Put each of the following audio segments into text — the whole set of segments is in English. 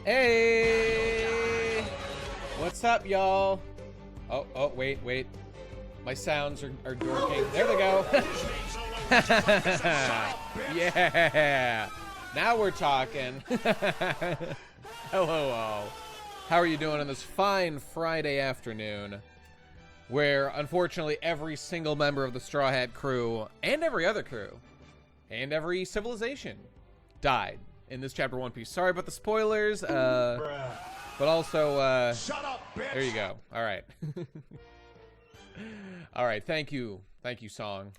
Hey! What's up, y'all? Oh, wait. My sounds are dorking. There they go. Yeah! Now we're talking. Hello, all. How are you doing on this fine Friday afternoon? Where, unfortunately, every single member of the Straw Hat crew, and every other crew, and every civilization, died in this chapter One Piece. Sorry about the spoilers, but also, Shut up, bitch! there you go. All right. All right, thank you, song.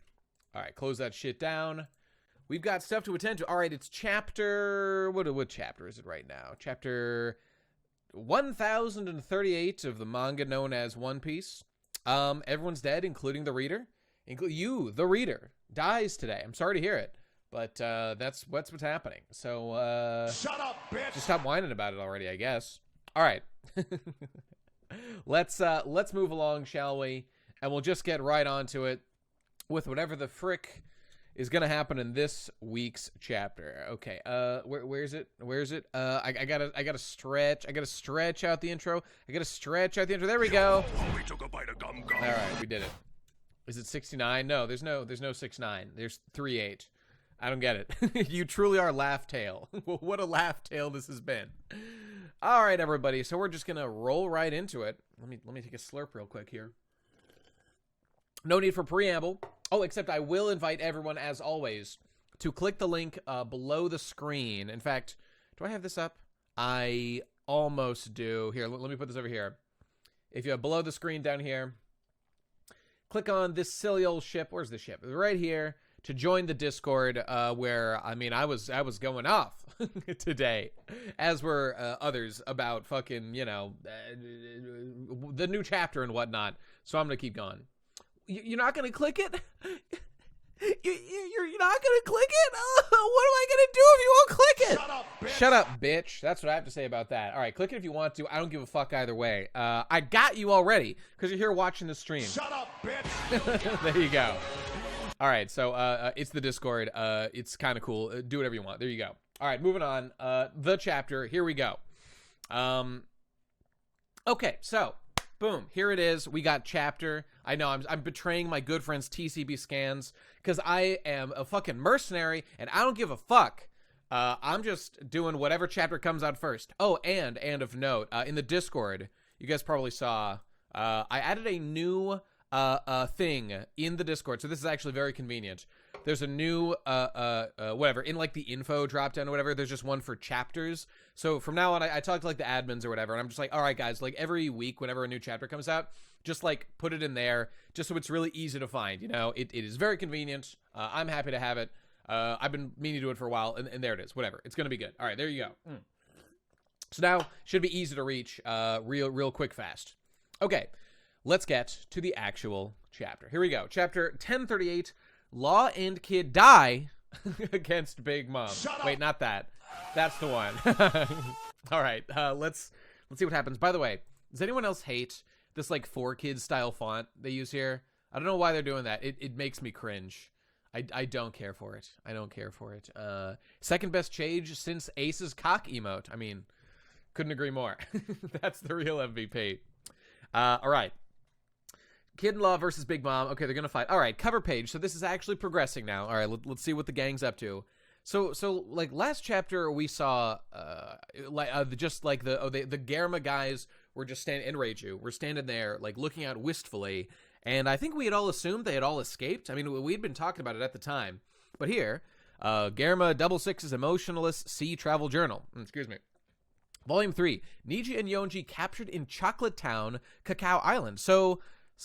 All right, close that shit down. We've got stuff to attend to. All right, it's chapter... What chapter is it right now? Chapter 1038 of the manga known as One Piece. Everyone's dead, including the reader. You, the reader, dies today. I'm sorry to hear it, but that's what's happening. So shut up, bitch! just stop whining about it already, I guess. All right, let's move along, shall we? And we'll just get right onto it with whatever the frick is gonna happen in this week's chapter. Okay, where's it? I gotta stretch out the intro. There we go. We took a bite of gum gum. All right, we did it. Is it 69? No, there's no 69. There's 38. I don't get it. You truly are laugh tail. What a laugh tail this has been. All right, everybody. So we're just gonna roll right into it. Let me take a slurp real quick here. No need for preamble. Oh, except I will invite everyone, as always, to click the link below the screen. In fact, do I have this up? I almost do. Here, let me put this over here. If you have below the screen down here, click on this silly old ship. Where's the ship? Right here to join the Discord, where, I mean, I was going off today, as were others about fucking, you know, the new chapter and whatnot. So I'm going to keep going. You're not going to click it? You're not going to click it? Oh, what am I going to do if you won't click it? Shut up, bitch! Shut up, bitch. That's what I have to say about that. All right, click it if you want to. I don't give a fuck either way. I got you already because you're here watching the stream. Shut up, bitch! There you go. All right, so it's the Discord. It's kind of cool. Do whatever you want. There you go. All right, moving on. The chapter. Here we go. Okay, so... boom, here it is. We got chapter. I know I'm betraying my good friends TCB Scans because I am a fucking mercenary and I don't give a fuck. I'm just doing whatever chapter comes out first. Oh, and of note, in the Discord, you guys probably saw, I added a new thing in the Discord. So this is actually very convenient. There's a new, whatever, in like the info drop down or whatever, there's just one for chapters. So from now on, I talk to like the admins or whatever, and I'm just like, all right, guys, like every week, whenever a new chapter comes out, just like put it in there, just so it's really easy to find, you know, it is very convenient. I'm happy to have it. I've been meaning to do it for a while, and there it is, whatever. It's going to be good. All right, there you go. So now, should be easy to reach, real quick, fast. Okay, let's get to the actual chapter. Here we go. Chapter 1038. Law and Kid die against Big Mom. Wait, not that. That's the one. All right, let's see what happens. By the way, does anyone else hate this like 4Kids style font they use here? I don't know why they're doing that. It makes me cringe. I don't care for it. I don't care for it. Second best change since Ace's cock emote. I mean, couldn't agree more. That's the real MVP. All right. Kid in Law versus Big Mom. Okay, they're gonna fight. All right, cover page. So this is actually progressing now. All right, let's see what the gang's up to. So like last chapter we saw just like the Germa guys were just standing in Reiju. We're standing there like looking out wistfully, and I think we had all assumed they had all escaped. I mean, we'd been talking about it at the time, but here, Germa 66's Emotionless Sea Travel Journal. Excuse me. Volume 3. Niji and Yonji captured in Chocolate Town, Cacao Island. So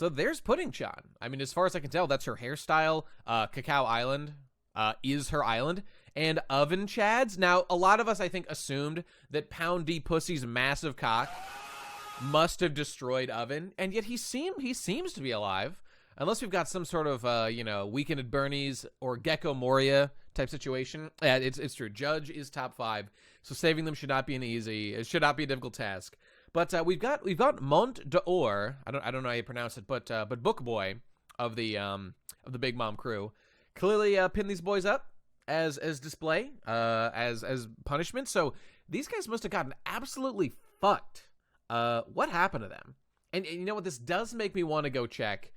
there's Pudding-chan. I mean, as far as I can tell, that's her hairstyle. Cacao Island is her island. And Oven Chads. Now, a lot of us, I think, assumed that Pound D Pussy's massive cock must have destroyed Oven. And yet he seems to be alive. Unless we've got some sort of, you know, Weekend at Bernie's or Gecko Moria type situation. Yeah, it's true. Judge is top 5. So saving them should not be it should not be a difficult task. But we've got Mont d'Or. I don't know how you pronounce it, but Book Boy of the Big Mom crew clearly pinned these boys up as display, as punishment. So these guys must have gotten absolutely fucked. What happened to them? And you know what? This does make me want to go check.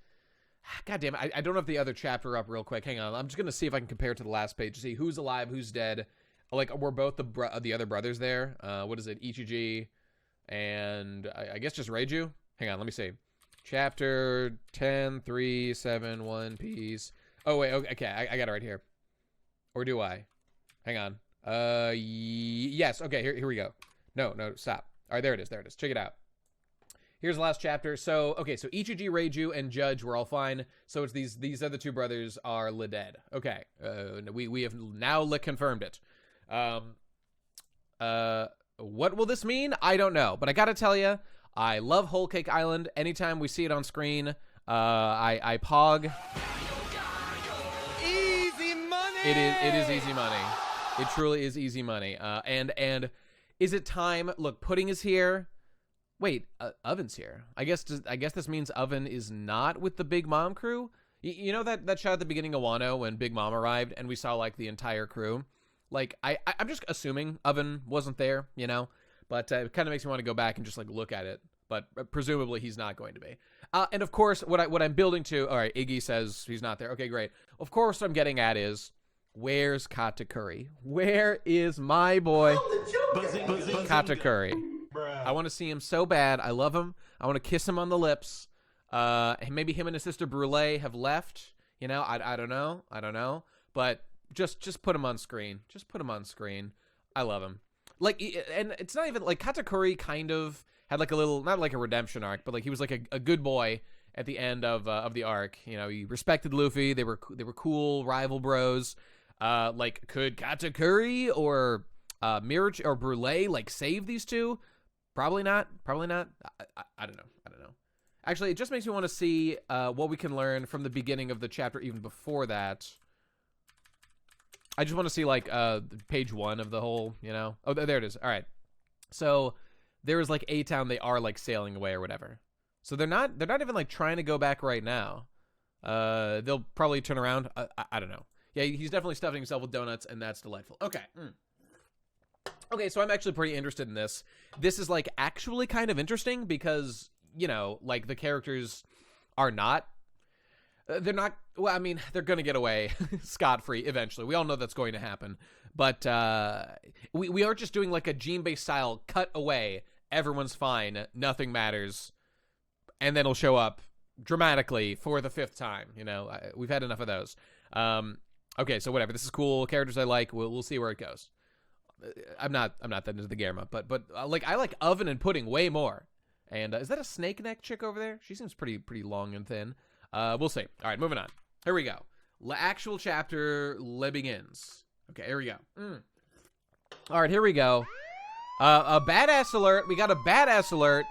God damn it. I don't have the other chapter up real quick. Hang on. I'm just going to see if I can compare it to the last page to see who's alive, who's dead. Like, were both the other brothers there? What is it? Ichiji and I guess just Reiju? Hang on. Let me see. Chapter 10, 3, 7, 1 piece. Oh, wait. Okay. I got it right here. Or do I? Hang on. Yes. Okay. Here we go. No, stop. All right. There it is. Check it out. Here's the last chapter. So, okay, so Ichiji, Reiju, and Judge were all fine. So it's these other two brothers are dead. Okay, we have now confirmed it. What will this mean? I don't know. But I gotta tell you, I love Whole Cake Island. Anytime we see it on screen, I pog. Easy money! It is easy money. It truly is easy money. And is it time? Look, Pudding is here. Wait, Oven's here. I guess this means Oven is not with the Big Mom crew? You know that shot at the beginning of Wano when Big Mom arrived and we saw, like, the entire crew? Like, I'm just assuming Oven wasn't there, you know? But it kind of makes me want to go back and just, like, look at it. But presumably he's not going to be. And, of course, what I'm building to... All right, Iggy says he's not there. Okay, great. Of course, what I'm getting at is... Where's Katakuri? Where is my boy Katakuri? I want to see him so bad. I love him. I want to kiss him on the lips. Maybe him and his sister Brule have left. You know, I don't know. But just put him on screen. Just put him on screen. I love him. Like, and it's not even like Katakuri kind of had like a little, not like a redemption arc, but like he was like a good boy at the end of the arc. You know, he respected Luffy. They were cool rival bros. Like, could Katakuri or Mirage or Brule like save these two? Probably not. I don't know. Actually, it just makes me want to see what we can learn from the beginning of the chapter, even before that. I just want to see, like, page 1 of the whole, you know? Oh, there it is. All right. So there is, like, A-Town. They are, like, sailing away or whatever. So they're not even, like, trying to go back right now. They'll probably turn around. I don't know. Yeah, he's definitely stuffing himself with donuts, and that's delightful. Okay. Okay, so I'm actually pretty interested in this. This is, like, actually kind of interesting because, you know, like, the characters are not... they're not... Well, I mean, they're going to get away scot-free eventually. We all know that's going to happen. But we aren't just doing, like, a Jinbei-style cut away. Everyone's fine. Nothing matters. And then he'll show up dramatically for the 5th time. You know, we've had enough of those. Okay, so whatever. This is cool. Characters I like. We'll see where it goes. I'm not that into the Gamma, but like I like Oven and Pudding way more. And is that a snake neck chick over there? She seems pretty long and thin. We'll see. All right, moving on. Here we go. Actual chapter begins. Okay, here we go. All right, here we go. A badass alert. We got a badass alert.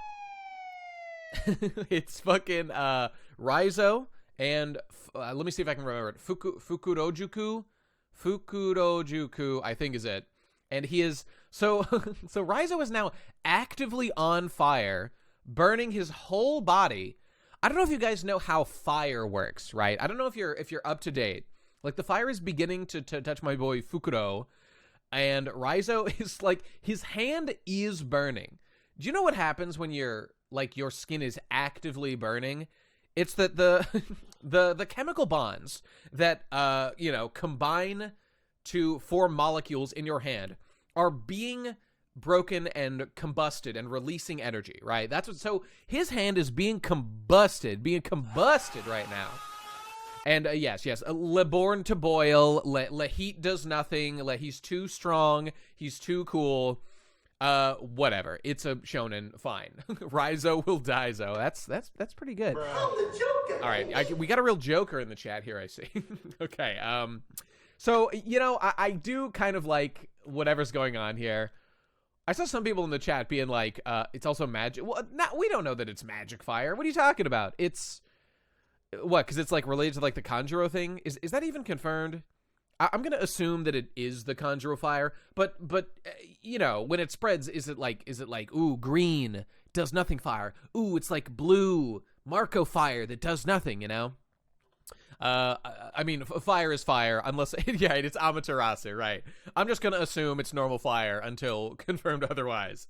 It's fucking Raizo and let me see if I can remember it. Fukurojuku, I think is it. And he is so Raizo is now actively on fire, burning his whole body. I don't know if you guys know how fire works, right? I don't know if you're up to date. Like, the fire is beginning to touch my boy Fukuro, and Raizo is like, his hand is burning. Do you know what happens when your skin is actively burning? It's that the chemical bonds that you know, combine to form molecules in your hand are being broken and combusted and releasing energy, right? That's what. So his hand is being combusted right now. And yes, le born to boil. Le heat does nothing. He's too strong. He's too cool. Whatever. It's a shonen. Fine. Raizo will die. That's pretty good. All right, we got a real Joker in the chat here. I see. Okay. So, you know, I do kind of like whatever's going on here. I saw some people in the chat being like, it's also magic. Well, we don't know that it's magic fire. What are you talking about? It's... What? Because it's, like, related to, like, the Kanjuro thing? Is that even confirmed? I'm going to assume that it is the Kanjuro fire. But you know, when it spreads, is it like, ooh, green, does nothing fire. Ooh, it's like blue, Marco fire that does nothing, you know? I mean, fire is fire, unless, yeah, it's Amaterasu, right? I'm just gonna assume it's normal fire until confirmed otherwise.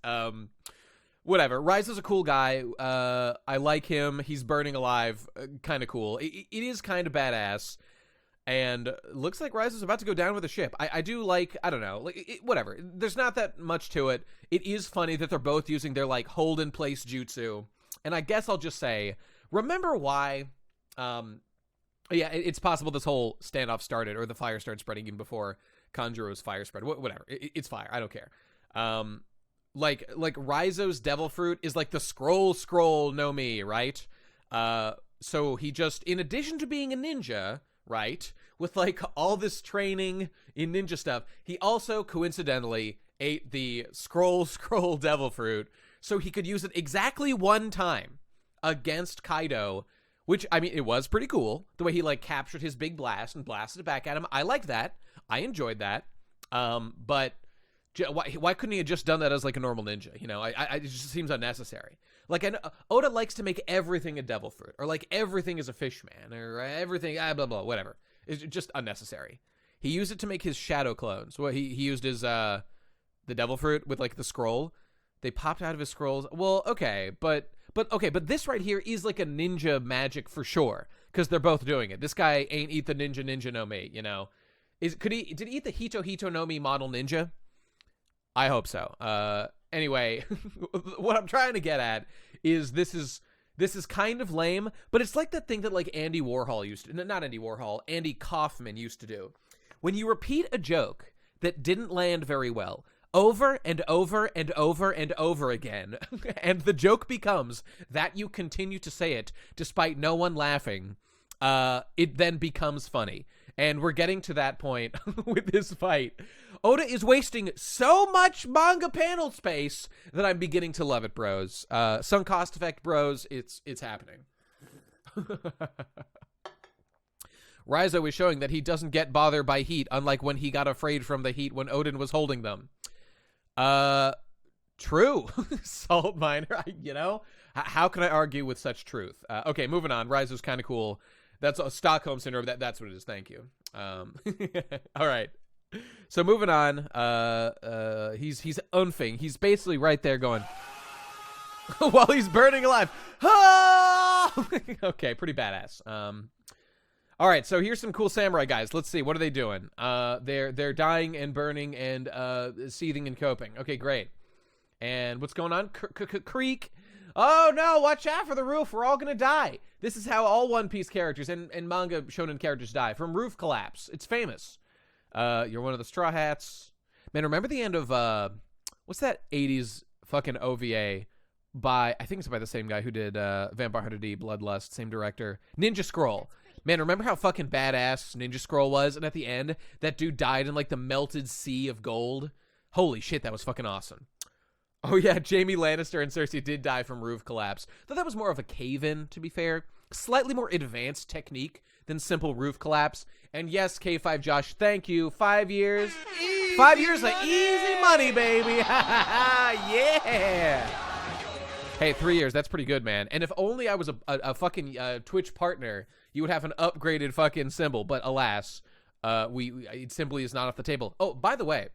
Whatever. Rise is a cool guy. I like him. He's burning alive. Kind of cool. It is kind of badass. And looks like Rise is about to go down with a ship. I do like, I don't know, like whatever. There's not that much to it. It is funny that they're both using their, like, hold-in-place jutsu. And I guess I'll just say, remember why, yeah, it's possible this whole standoff started, or the fire started spreading even before Kanjuro's fire spread. Whatever. It's fire. I don't care. Like Raizo's devil fruit is like the scroll no mi, right? So he just, in addition to being a ninja, right, with like all this training in ninja stuff, he also coincidentally ate the scroll devil fruit so he could use it exactly one time against Kaido, which, I mean, it was pretty cool the way he like captured his big blast and blasted it back at him. I liked that. I enjoyed that. But why couldn't he have just done that as like a normal ninja? You know, it just seems unnecessary. Like, I know Oda likes to make everything a devil fruit, or like everything is a fish man, or everything, blah, blah, whatever. It's just unnecessary. He used it to make his shadow clones. Well, he used his, the devil fruit with like the scroll. They popped out of his scrolls. Well, okay, but this right here is like a ninja magic for sure, because they're both doing it. This guy ain't eat the ninja no mi, you know. Did he eat the Hito no mi model ninja? I hope so. Anyway, what I'm trying to get at is this is kind of lame, but it's like that thing that like Andy Warhol used to, not Andy Warhol, Andy Kaufman used to do. When you repeat a joke that didn't land very well over and over and over and over again, and the joke becomes that you continue to say it despite no one laughing, it then becomes funny. And we're getting to that point with this fight. Oda is wasting so much manga panel space that I'm beginning to love it, bros. Sunk cost effect, bros. It's happening. Raizo is showing that he doesn't get bothered by heat, unlike when he got afraid from the heat when Odin was holding them. True. Salt miner, you know? How can I argue with such truth? Okay, moving on. Raizo's kind of cool. That's a Stockholm syndrome. That's what it is. Thank you. All right. So moving on. He's unfing. He's basically right there going while he's burning alive. Ah! Okay, pretty badass. All right. So here's some cool samurai guys. Let's see. What are they doing? They're dying and burning and seething and coping. Okay, great. And what's going on? Creek. Oh no, watch out for the roof. We're all gonna die. This is how all One Piece characters and manga shonen characters die, from roof collapse. It's famous. You're one of the Straw Hats. Man, remember the end of, what's that 80s fucking OVA by, I think it's by the same guy who did Vampire Hunter D, Bloodlust, same director. Ninja Scroll. Man, remember how fucking badass Ninja Scroll was? And at the end, that dude died in like the melted sea of gold. Holy shit, that was fucking awesome. Oh yeah, Jaime Lannister and Cersei did die from roof collapse. Though that was more of a cave-in, to be fair. Slightly more advanced technique than simple roof collapse. And yes, K5 Josh, thank you. 5 years. 5 years of easy money, baby. Yeah. Hey, 3 years, that's pretty good, man. And if only I was a fucking Twitch partner, you would have an upgraded fucking symbol. But alas, it simply is not off the table. Oh, by the way,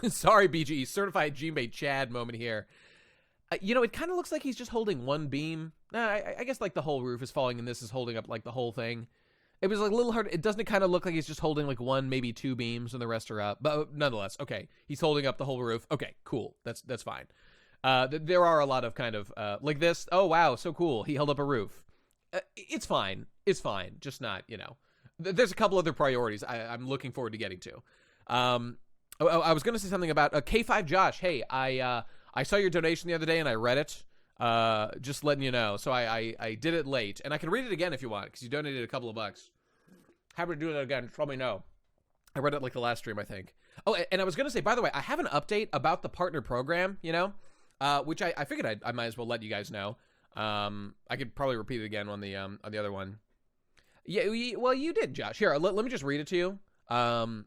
sorry, BGE, certified Jinbei Chad moment here. You know, it kind of looks like he's just holding one beam. I guess like the whole roof is falling and this is holding up like the whole thing. It was like a little hard. It doesn't kind of look like he's just holding like one, maybe two beams and the rest are up. But nonetheless, okay, he's holding up the whole roof. Okay, cool. That's fine. There are a lot of kind of like this. Oh, wow, so cool. He held up a roof. It's fine. It's fine. Just not, you know. There's a couple other priorities I'm looking forward to getting to. I was going to say something about K5 Josh. Hey, I saw your donation the other day and I read it. Just letting you know. So I did it late. And I can read it again if you want, because you donated a couple of bucks. Happy to do that again. Let me know. I read it like the last stream, I think. Oh, and I was going to say, by the way, I have an update about the partner program, you know, which I figured I might as well let you guys know. I could probably repeat it again on the other one. Yeah, well, you did, Josh. Here, let me just read it to you. And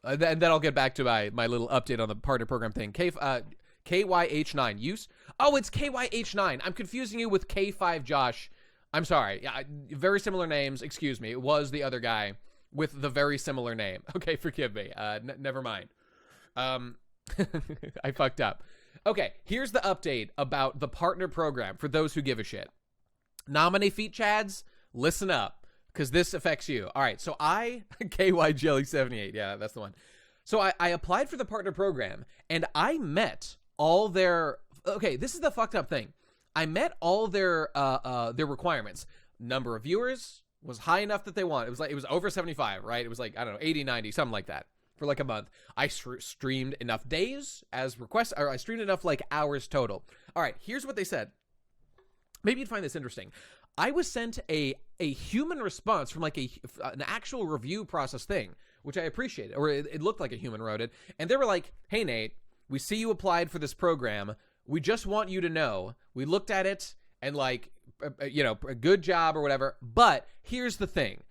then I'll get back to my little update on the partner program thing. KYH9 use. Oh, it's KYH9. I'm confusing you with K5 Josh. I'm sorry. Yeah, very similar names. Excuse me. It was the other guy with the very similar name. Okay, forgive me. Never mind. I fucked up. Okay, here's the update about the partner program for those who give a shit. Nominee feet chads, listen up, because this affects you. All right, so KY Jelly 78, yeah, that's the one. So I applied for the partner program, and I met all their, okay, this is the fucked up thing. I met all their requirements. Number of viewers was high enough that they want. It was over 75, right? It was like, I don't know, 80, 90, something like that for like a month. I streamed enough days as requests, or I streamed enough like hours total. All right, here's what they said. Maybe you'd find this interesting. I was sent a human response from like an actual review process thing, which I appreciated, or it looked like a human wrote it. And they were like, hey, Nate, we see you applied for this program. We just want you to know we looked at it and like, you know, a good job or whatever. But here's the thing.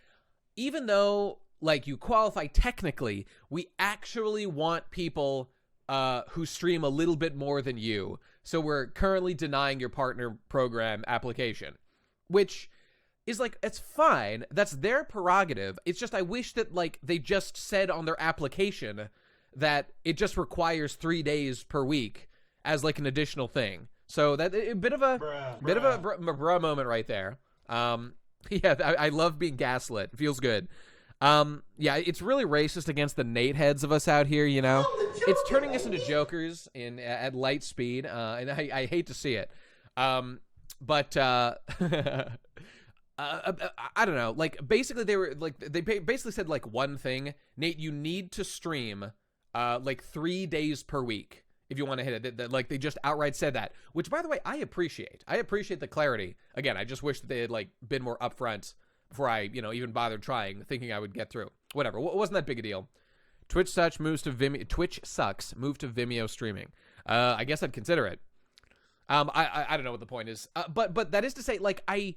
Even though like you qualify technically, we actually want people who stream a little bit more than you. So we're currently denying your partner program application, which is like, it's fine. That's their prerogative. It's just, I wish that like they just said on their application that it just requires 3 days per week as like an additional thing. So that a bit of a bruh moment right there. Yeah, I love being gaslit. It feels good. Yeah, it's really racist against the Nate heads of us out here, you know. It's turning us into jokers at light speed, and I hate to see it. But I don't know. Like basically they basically said like one thing, Nate, you need to stream like 3 days per week if you want to hit it. Like they just outright said that, which by the way, I appreciate the clarity. Again, I just wish that they had like been more upfront before I, you know, even bothered trying, thinking I would get through. Whatever. Wasn't that big a deal. Twitch sucks, move to Vimeo streaming. I guess I'd consider it. I don't know what the point is. But that is to say, like, I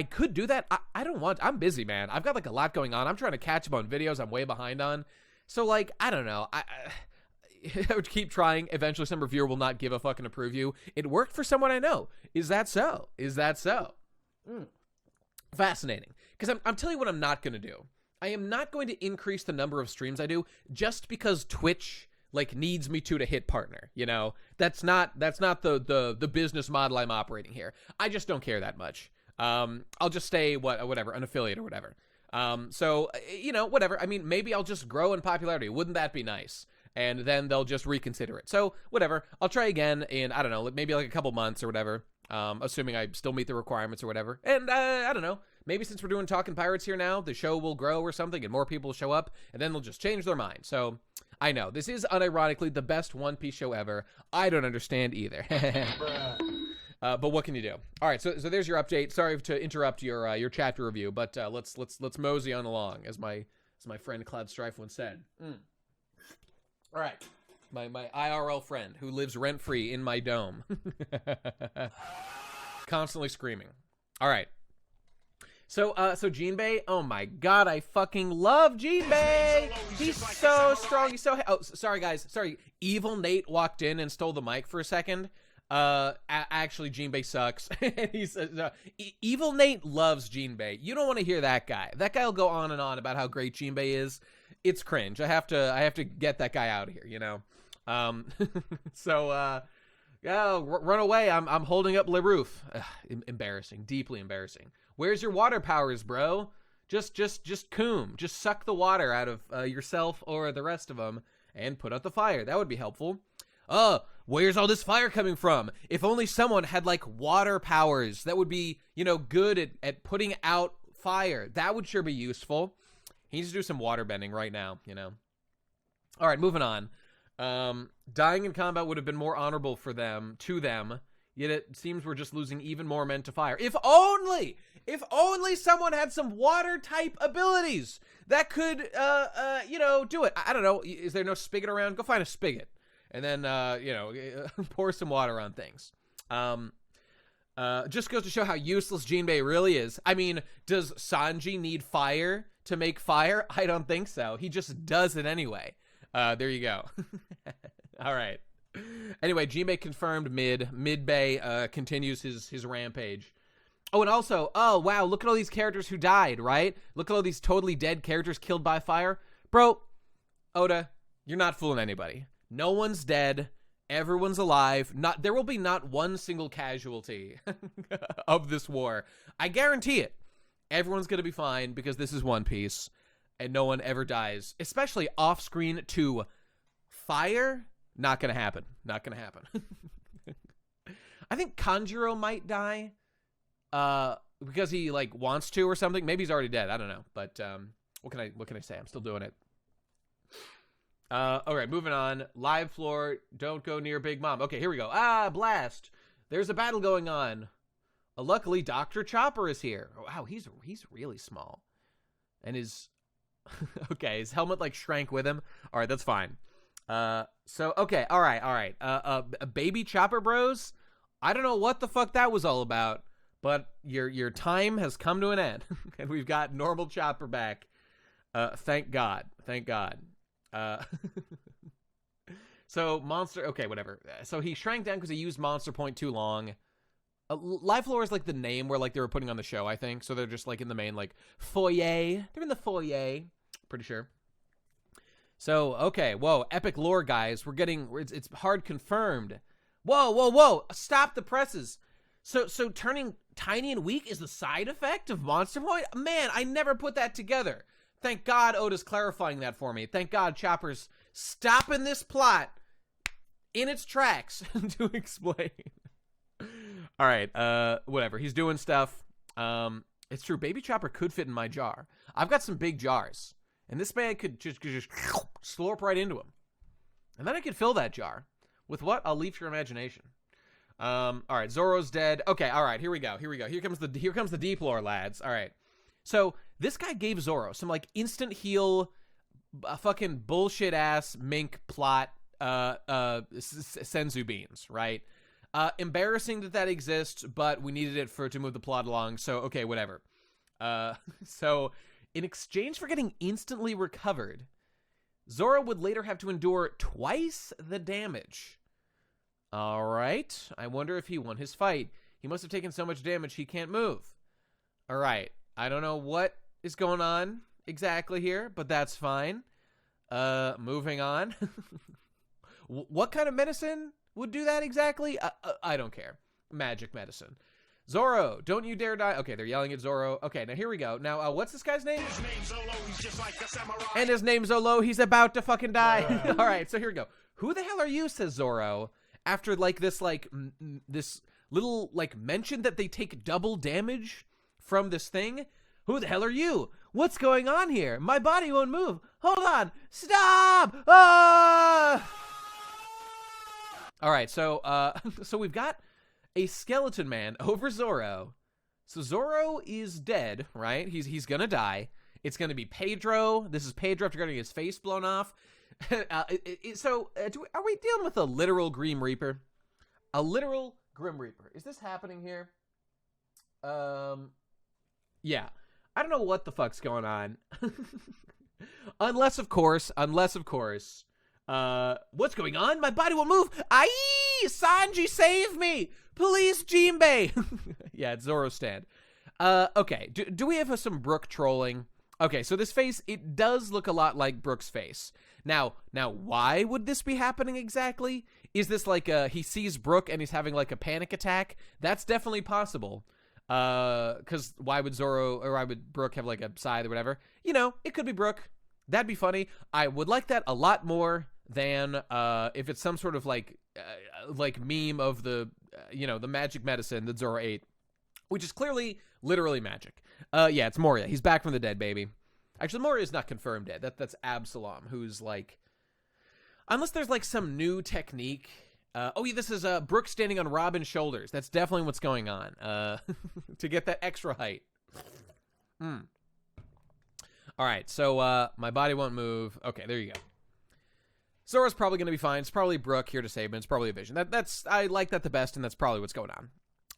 could do that. I'm busy, man. I've got like a lot going on. I'm trying to catch up on videos I'm way behind on. So like, I don't know. I would keep trying. Eventually some reviewer will not give a fucking approve you. It worked for someone I know. Is that so? Fascinating. Because I'm telling you what I'm not going to do. I am not going to increase the number of streams I do just because Twitch like needs me to hit partner, you know. That's not the business model I'm operating here. I just don't care that much. I'll just stay whatever, an affiliate or whatever. So you know, whatever. I mean, maybe I'll just grow in popularity. Wouldn't that be nice? And then they'll just reconsider it. So whatever. I'll try again in, I don't know, maybe like a couple months or whatever. Assuming I still meet the requirements or whatever. And I don't know. Maybe since we're doing Talking Pirates here now, the show will grow or something and more people will show up and then they'll just change their mind. So I know this is unironically the best One Piece show ever. I don't understand either. But what can you do? All right, so there's your update. Sorry to interrupt your chapter review, but let's mosey on along, as my friend Cloud Strife once said. All right, my IRL friend who lives rent free in my dome, constantly screaming. All right. So Jinbei, oh my god, I fucking love Jinbei. He's so strong. He's so. Oh, sorry guys. Sorry. Evil Nate walked in and stole the mic for a second. Actually, Jinbei sucks. He's Evil Nate loves Jinbei. You don't want to hear that guy. That guy will go on and on about how great Jinbei is. It's cringe. I have to get that guy out of here. You know. Yeah, run away. I'm holding up Le Roof. Embarrassing. Deeply embarrassing. Where's your water powers, bro? Just coom. Just suck the water out of yourself or the rest of them and put out the fire. That would be helpful. Where's all this fire coming from? If only someone had like water powers that would be, you know, good at putting out fire. That would sure be useful. He needs to do some water bending right now, you know. All right, moving on. Dying in combat would have been more honorable to them, yet it seems we're just losing even more men to fire. If only someone had some water type abilities that could, you know, do it. I don't know. Is there no spigot around? Go find a spigot and then, you know, pour some water on things. Just goes to show how useless Jinbei really is. I mean, does Sanji need fire to make fire? I don't think so. He just does it anyway. There you go. All right. Anyway, Jinbei confirmed mid-bay continues his rampage. Oh, and also, oh, wow, look at all these characters who died, right? Look at all these totally dead characters killed by fire. Bro, Oda, you're not fooling anybody. No one's dead. Everyone's alive. There will be not one single casualty of this war. I guarantee it. Everyone's going to be fine because this is One Piece and no one ever dies, especially off screen to fire. Not going to happen. Not going to happen. I think Kanjuro might die because he like wants to or something. Maybe he's already dead. I don't know. But what can I say? I'm still doing it. All right, moving on. Live floor. Don't go near Big Mom. Okay, here we go. Blast. There's a battle going on. Luckily, Dr. Chopper is here. Oh, wow, he's really small. And his... okay, his helmet, like, shrank with him. All right, that's fine. Okay, all right. Baby Chopper Bros, I don't know what the fuck that was all about, but your time has come to an end. And we've got normal Chopper back. Thank God. Thank God. So Monster, okay, whatever. So he shrank down because he used Monster Point too long. Live floor is like the name where like they were putting on the show, I think. So they're just like in the main like foyer. They're in the foyer, pretty sure. So okay, whoa, epic lore, guys. It's hard confirmed. Whoa! Stop the presses. So turning tiny and weak is the side effect of Monster Point? Man, I never put that together. Thank God Oda's clarifying that for me. Thank God Chopper's stopping this plot in its tracks to explain. All right, whatever. He's doing stuff. It's true. Baby Chopper could fit in my jar. I've got some big jars, and this man could just slurp right into him. And then I could fill that jar. With what? I'll leave to your imagination. All right, Zoro's dead. Okay, all right, here we go. Here comes the deep lore, lads. All right. So this guy gave Zoro some like instant heal, fucking bullshit ass mink plot, senzu beans, right? Embarrassing that exists, but we needed it to move the plot along. So okay, whatever. So in exchange for getting instantly recovered, Zoro would later have to endure twice the damage. All right. I wonder if he won his fight. He must have taken so much damage he can't move. All right. I don't know what is going on exactly here, but that's fine. Moving on. What kind of medicine would do that exactly? I don't care. Magic medicine. Zoro, don't you dare die. Okay, they're yelling at Zoro. Okay, now here we go. Now, what's this guy's name? His name's Zolo, he's just like a samurai. And his name's Zolo. He's about to fucking die. All right, so here we go. Who the hell are you, says Zoro, after like this little like mention that they take double damage from this thing. Who the hell are you? What's going on here? My body won't move. Hold on. Stop! Ah! All right, so we've got a skeleton man over Zoro. So Zoro is dead, right? He's gonna die. It's gonna be Pedro. This is Pedro after getting his face blown off. Are we dealing with a literal Grim Reaper? A literal Grim Reaper. Is this happening here? Yeah. I don't know what the fuck's going on. Unless of course, what's going on? My body will move. Ai! Sanji, save me! Please, Jinbei! Yeah, it's Zoro's stand. Okay, do we have some Brook trolling? Okay, so this face, it does look a lot like Brook's face. Now, why would this be happening exactly? Is this like he sees Brook and he's having like a panic attack? That's definitely possible. Because why would Brook have like a scythe or whatever? You know, it could be Brook. That'd be funny. I would like that a lot more than if it's some sort of like meme of the the magic medicine that Zoro ate, which is clearly literally magic. Yeah, it's Moria. He's back from the dead, baby. Actually, Moria is not confirmed dead. That's Absalom, who's like, unless there's like some new technique. Oh yeah, this is Brook standing on Robin's shoulders. That's definitely what's going on. To get that extra height. All right, so my body won't move. Okay, there you go. Zoro's probably going to be fine. It's probably Brook here to save him. It's probably a vision. I like that the best, and that's probably what's going on.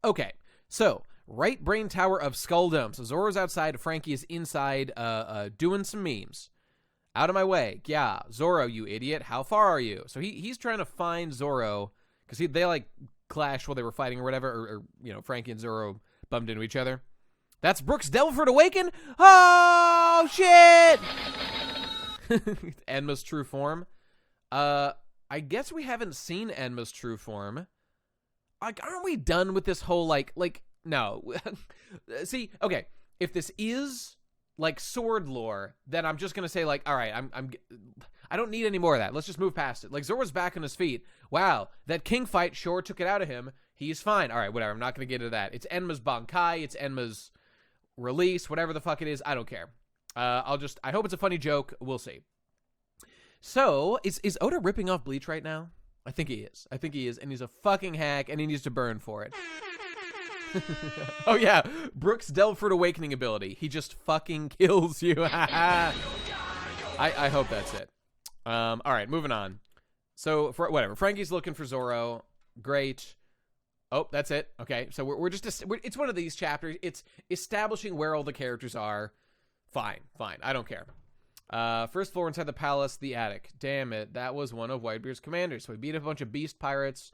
Okay, so right brain tower of Skull Dome. So Zoro's outside. Frankie is inside doing some memes. Out of my way. Yeah, Zoro, you idiot. How far are you? So he's trying to find Zoro because they like clashed while they were fighting or whatever, or Frankie and Zoro bumped into each other. That's Brooks Delford Awaken? Oh, shit! Enma's true form. I guess we haven't seen Enma's true form. Like, aren't we done with this whole, like, no. See, okay, if this is, like, sword lore, then I'm just gonna say, like, all right, I don't need any more of that. Let's just move past it. Like, Zora's back on his feet. Wow, that king fight sure took it out of him. He's fine. All right, whatever. I'm not gonna get into that. It's Enma's Bankai. It's Enma's release. Whatever the fuck it is, I don't care. I hope it's a funny joke. We'll see. So, is Oda ripping off Bleach right now? I think he is. And he's a fucking hack, and he needs to burn for it. Oh, yeah. Brooks Delford Awakening ability. He just fucking kills you. I hope that's it. All right, moving on. So, whatever. Frankie's looking for Zoro. Great. Oh, that's it. Okay, so it's one of these chapters. It's establishing where all the characters are. Fine. I don't care. First floor inside the palace, the attic. Damn it, that was one of Whitebeard's commanders. So he beat a bunch of beast pirates.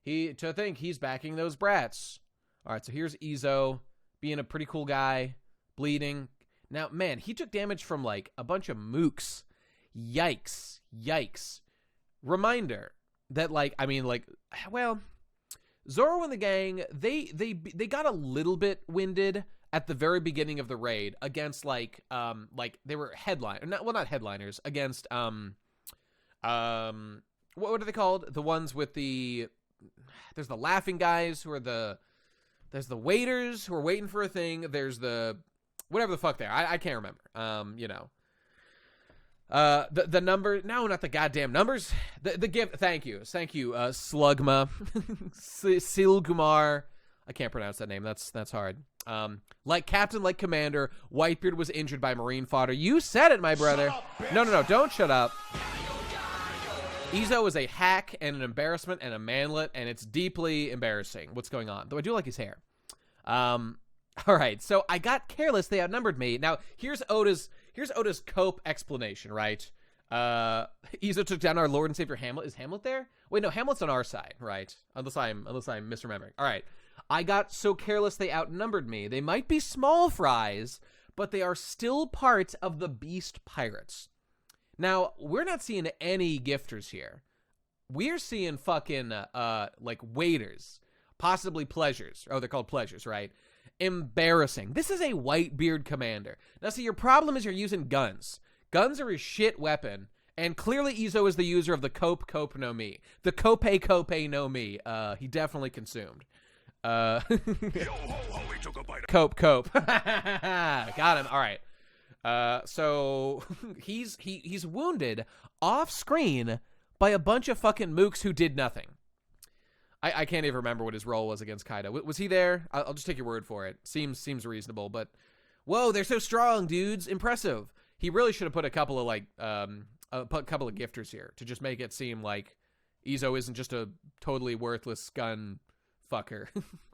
To think he's backing those brats. All right, so here's Izo, being a pretty cool guy, bleeding. Now, man, he took damage from, like, a bunch of mooks. Yikes. Reminder that, like, I mean, like, well, Zoro and the gang, they got a little bit winded at the very beginning of the raid against, like they were not headliners, against, what are they called? The ones with there's the laughing guys who are there's the waiters who are waiting for a thing. There's the, whatever the fuck they are. I can't remember. You know. The number, no, not the goddamn numbers. The gift, thank you, Slugma. Silgumar. I can't pronounce that name. That's hard. Like captain, like commander, Whitebeard was injured by marine fodder. You said it, my brother. No, don't shut up. Izo is a hack and an embarrassment and a manlet, and it's deeply embarrassing what's going on. Though I do like his hair. All right, so I got careless. They outnumbered me. Now here's Oda's cope explanation, right? Izo took down our Lord and Savior Hamlet. Is Hamlet there? Wait, no, Hamlet's on our side, right? Unless I'm misremembering. All right. I got so careless they outnumbered me. They might be small fries, but they are still part of the Beast Pirates. Now, we're not seeing any gifters here. We're seeing fucking, like, waiters. Possibly pleasures. Oh, they're called pleasures, right? Embarrassing. This is a Whitebeard commander. Now, see, your problem is you're using guns. Guns are a shit weapon, and clearly Izo is the user of the Cope no Mi. The Cope no Mi. He definitely consumed. Cope. Got him. All right. So he's wounded off screen by a bunch of fucking mooks who did nothing. I can't even remember what his role was against Kaido. Was he there? I'll just take your word for it. Seems reasonable, but whoa, they're so strong, dudes. Impressive. He really should have put a couple of gifters here to just make it seem like Izo isn't just a totally worthless gun fucker.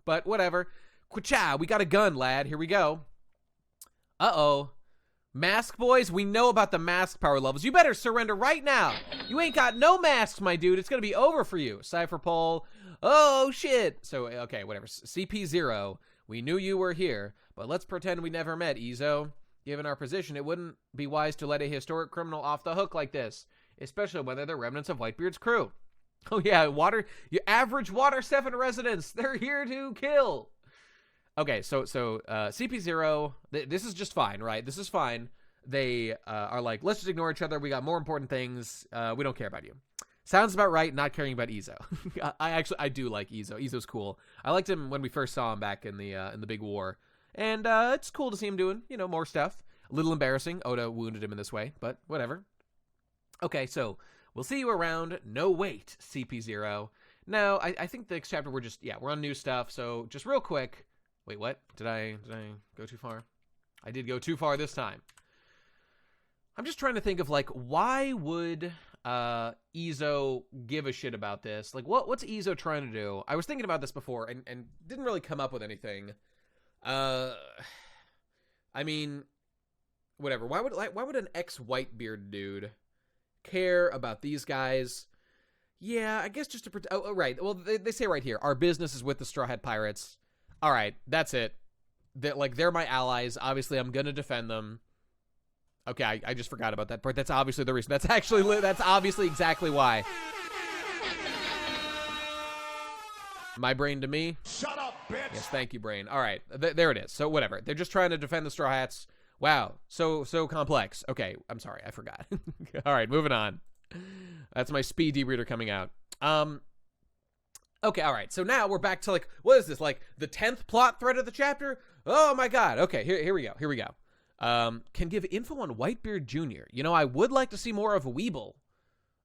But whatever. Kwacha, we got a gun, lad. Here we go. Uh-oh. Mask boys, we know about the mask power levels. You better surrender right now. You ain't got no masks, my dude. It's gonna be over for you. Cypher Pole. Oh, shit. So, okay, whatever. CP0, we knew you were here, but let's pretend we never met, Izo. Given our position, it wouldn't be wise to let a historic criminal off the hook like this, especially when they're the remnants of Whitebeard's crew. Oh, yeah, your average Water 7 residents. They're here to kill. Okay, so CP0, this is just fine, right? This is fine. They are like, let's just ignore each other. We got more important things. We don't care about you. Sounds about right, not caring about Izo. I do like Izo. Izo's cool. I liked him when we first saw him back in the big war. And it's cool to see him doing, more stuff. A little embarrassing. Oda wounded him in this way, but whatever. Okay, so we'll see you around. No wait, CP0. Now, I think the next chapter we're on new stuff. So just real quick. Wait, what? Did I go too far? I did go too far this time. I'm just trying to think of, like, why would Izo give a shit about this? Like, what's Izo trying to do? I was thinking about this before and didn't really come up with anything. I mean, whatever. Why would an ex-Whitebeard dude care about these guys? Yeah, I guess just to... Oh, right. Well, they say right here, our business is with the Straw Hat Pirates. All right, that's it. they're my allies. Obviously, I'm gonna defend them. Okay, I just forgot about that part. That's obviously the reason. That's obviously exactly why. My brain to me. Shut up, bitch. Yes, thank you, brain. All right, there it is. So whatever. They're just trying to defend the Straw Hats. Wow, so complex. Okay, I'm sorry, I forgot. All right, moving on. That's my speed dereader coming out. Okay, all right. So now we're back to, like, what is this? Like the 10th plot thread of the chapter? Oh my god. Okay, here we go. Here we go. Can give info on Whitebeard Jr. You know, I would like to see more of Weevil.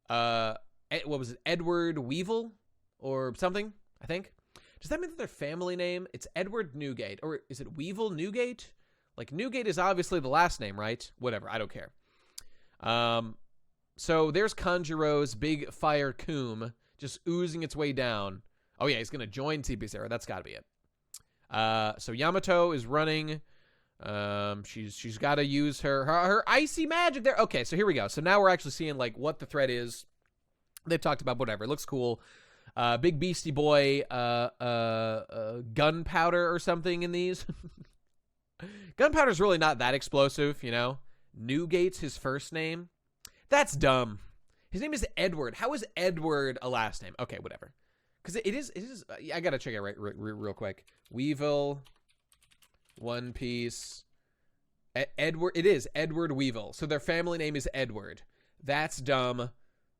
What was it? Edward Weevil or something, I think. Does that mean that their family name? It's Edward Newgate, or is it Weevil Newgate? Like, Newgate is obviously the last name, right? Whatever, I don't care. So there's Kanjuro's big fire coom just oozing its way down. Oh yeah, he's gonna join TP Sarah. That's gotta be it. So Yamato is running. She's got to use her icy magic there. Okay, so here we go. So now we're actually seeing, like, what the threat is. They've talked about whatever. It looks cool. Big Beastie Boy, gunpowder or something in these. Gunpowder's really not that explosive, you know. Newgate's his first name. That's dumb. His name is Edward. How is Edward a last name? Okay, whatever. Because it is. I gotta check it real quick. Weevil, One Piece, Edward. It is Edward Weevil. So their family name is Edward. That's dumb,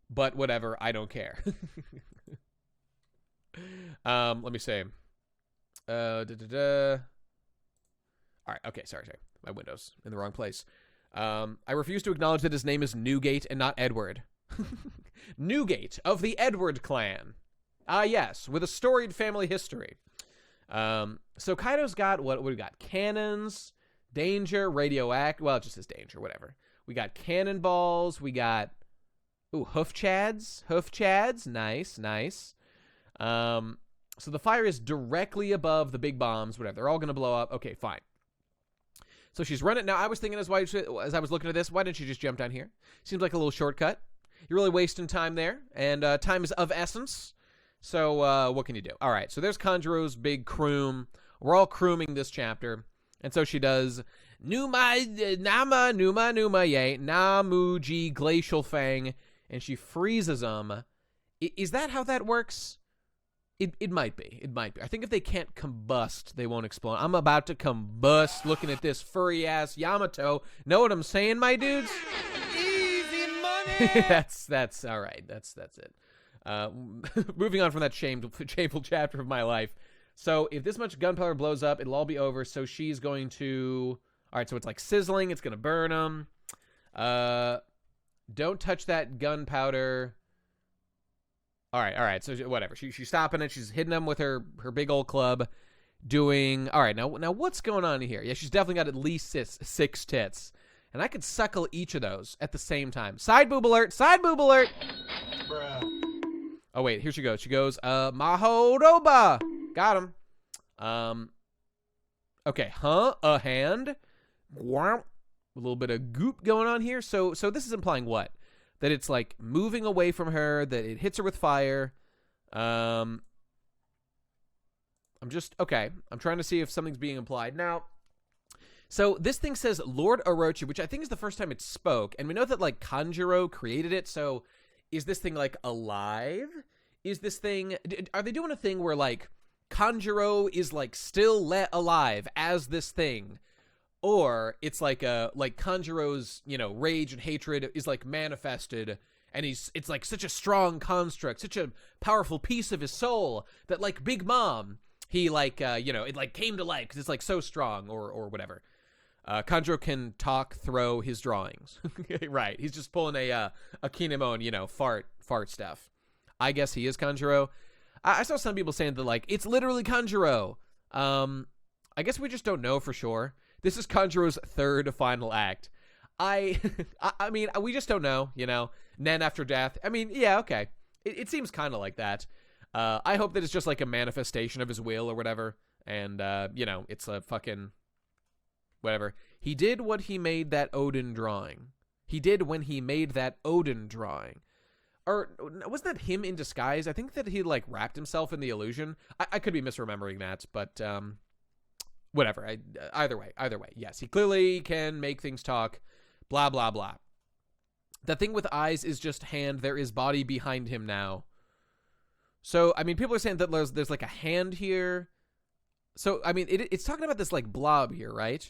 but whatever. I don't care. Let me say. All right. Okay. Sorry. My window's in the wrong place. I refuse to acknowledge that his name is Newgate and not Edward. Newgate of the Edward clan. Yes, with a storied family history. So Kaido's got what we got? Cannons, danger, radioactive. Well, it just says danger, whatever. We got cannonballs. We got hoof chads. Nice. So the fire is directly above the big bombs. Whatever, they're all gonna blow up. Okay, fine. So she's running. Now I was thinking as I was looking at this, why didn't she just jump down here? Seems like a little shortcut. You're really wasting time there, and time is of essence. So what can you do? All right, so there's Kanjuro's big kroom. We're all krooming this chapter. And so she does Nama Yay, Namuji Glacial Fang, and she freezes them. Is that how that works? It might be. It might be. I think if they can't combust, they won't explode. I'm about to combust looking at this furry-ass Yamato. Know what I'm saying, my dudes? Easy money. That's all right. That's it. Moving on from that shameful chapter of my life. So if this much gunpowder blows up, it'll all be over. So she's going to... All right, so it's like sizzling. It's going to burn them. Don't touch that gunpowder. All right. So whatever. She's stopping it. She's hitting them with her big old club. Doing... All right, now what's going on here? Yeah, she's definitely got at least six tits. And I could suckle each of those at the same time. Side boob alert! Side boob alert! Bruh. Oh, wait, here she goes. She goes, Mahoroba! Got him. Okay, a hand. A little bit of goop going on here. So this is implying what? That it's, like, moving away from her, that it hits her with fire. I'm trying to see if something's being implied. Now, so this thing says Lord Orochi, which I think is the first time it spoke. And we know that, like, Kanjuro created it, so... Is this thing, like, alive? Is this thing... Are they doing a thing where, like, Kanjuro is, like, still let alive as this thing? Or it's like Kanjuro's, you know, rage and hatred is, like, manifested, and it's, like, such a strong construct, such a powerful piece of his soul that, like, Big Mom, he, like, you know, it, like, came to life because it's, like, so strong or whatever. Kanjuro can talk, throw his drawings. Right. He's just pulling a Kinemon, you know, fart stuff. I guess he is Kanjuro. I saw some people saying that, like, it's literally Kanjuro. I guess we just don't know for sure. This is Kanjuro's third final act. I mean, we just don't know, you know. Nen after death. I mean, yeah, okay. It seems kind of like that. I hope that it's just like a manifestation of his will or whatever. And, you know, it's a fucking... Whatever. He did what he made that Odin drawing. He did when he made that Odin drawing. Or wasn't that him in disguise? I think that he, like, wrapped himself in the illusion. I could be misremembering that, but whatever. Either way. Yes, he clearly can make things talk. Blah, blah, blah. The thing with eyes is just hand. There is body behind him now. So, I mean, people are saying that there's like a hand here. So, I mean, it's talking about this like blob here, right?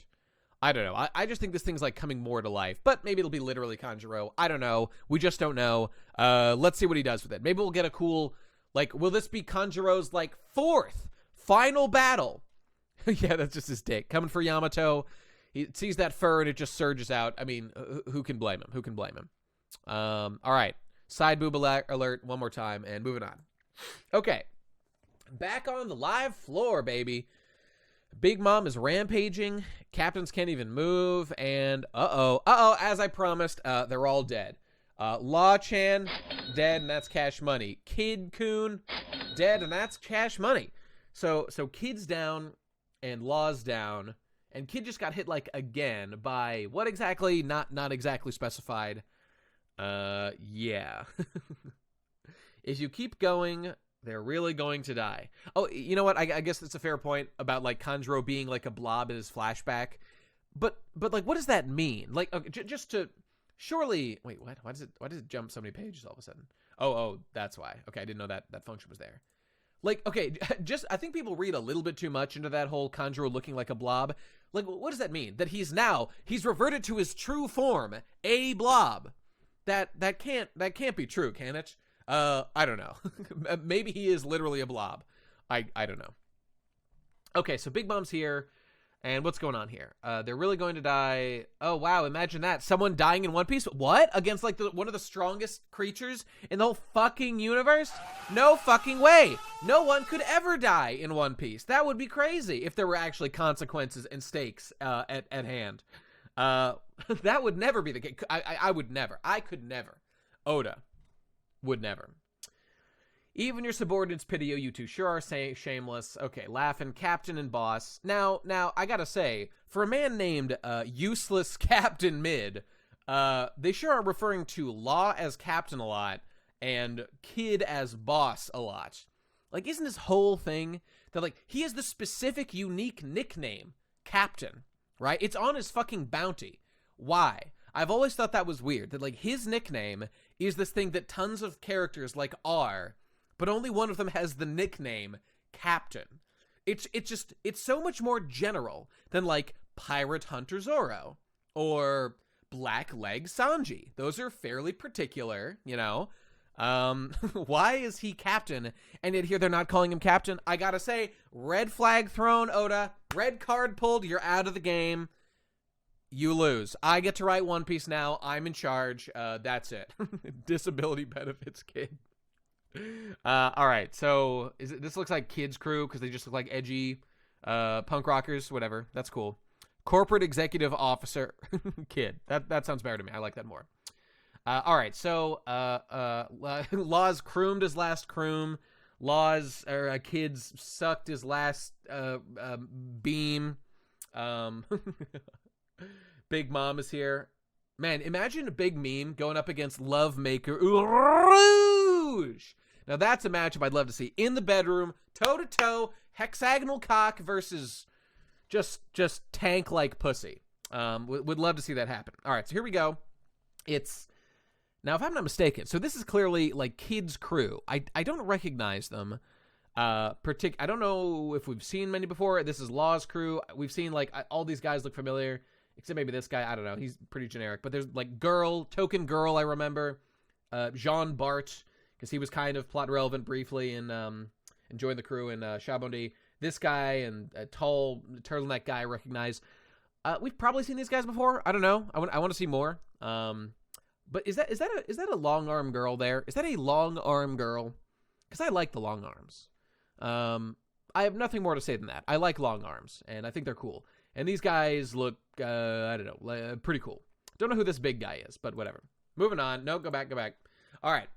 I don't know. I just think this thing's like coming more to life, but maybe it'll be literally Kanjuro. I don't know. We just don't know. Let's see what he does with it. Maybe we'll get a cool, like, will this be Kanjuro's like 4th final battle? Yeah, that's just his dick. Coming for Yamato. He sees that fur and it just surges out. I mean, who can blame him? Who can blame him? All right. Side boob alert one more time and moving on. Okay. Back on the live floor, baby. Big Mom is rampaging. Captains can't even move. And as I promised, they're all dead. Law-chan, dead, and that's Cash Money. Kid-kun, dead, and that's Cash Money. So Kid's down, and Law's down, and Kid just got hit, like, again by what exactly? Not exactly specified. Yeah. If you keep going, they're really going to die. Oh, you know what? I guess that's a fair point about, like, Kanjuro being, like, a blob in his flashback. But like, what does that mean? Like, okay, just to... Surely... Wait, what? Why does it jump so many pages all of a sudden? Oh, that's why. Okay, I didn't know that function was there. Like, okay, I think people read a little bit too much into that whole Kanjuro looking like a blob. Like, what does that mean? That he's reverted to his true form, a blob. That can't be true, can it? I don't know. Maybe he is literally a blob. I don't know. Okay, so Big Mom's here, and what's going on here? They're really going to die. Oh, wow, imagine that. Someone dying in One Piece? What? Against, like, one of the strongest creatures in the whole fucking universe? No fucking way. No one could ever die in One Piece. That would be crazy if there were actually consequences and stakes at hand. That would never be the case. I would never. I could never. Oda would never. Even your subordinates pity you. You two sure are shameless. Okay, laughing. Captain and boss. Now, I gotta say, for a man named Useless Captain Mid, they sure are referring to Law as captain a lot and Kid as boss a lot. Like, isn't this whole thing that, like, he has the specific, unique nickname, Captain, right? It's on his fucking bounty. Why? I've always thought that was weird, that, like, his nickname is this thing that tons of characters, like, are, but only one of them has the nickname Captain. It's so much more general than, like, Pirate Hunter Zoro or Black Leg Sanji. Those are fairly particular, you know? Why is he Captain, and yet here they're not calling him Captain? I gotta say, red flag thrown, Oda. Red card pulled, you're out of the game. You lose. I get to write One Piece now. I'm in charge. That's it. Disability benefits, Kid. All right. So this looks like Kid's crew because they just look like edgy punk rockers. Whatever. That's cool. Corporate executive officer, Kid. That sounds better to me. I like that more. All right. So Law's croomed his last croom. Kid's sucked his last beam. Big Mom is here. Man, imagine a big meme going up against Love Maker Rouge. Now that's a matchup I'd love to see in the bedroom, toe to toe, hexagonal cock versus just tank like pussy. Would love to see that happen. All right, so here we go. Now if I'm not mistaken, so this is clearly like Kid's crew. I don't recognize them. I don't know if we've seen many before. This is Law's crew. We've seen like all these guys look familiar. Except maybe this guy, I don't know. He's pretty generic. But there's like Token Girl, I remember. Jean Bart, because he was kind of plot relevant briefly in joined the crew in Shabondi. This guy and a tall turtleneck guy I recognize. We've probably seen these guys before. I don't know. I want to see more. But is that a long arm girl there? Is that a long arm girl? Because I like the long arms. I have nothing more to say than that. I like long arms, and I think they're cool. And these guys look, I don't know, pretty cool. Don't know who this big guy is, but whatever. Moving on. No, go back. All right.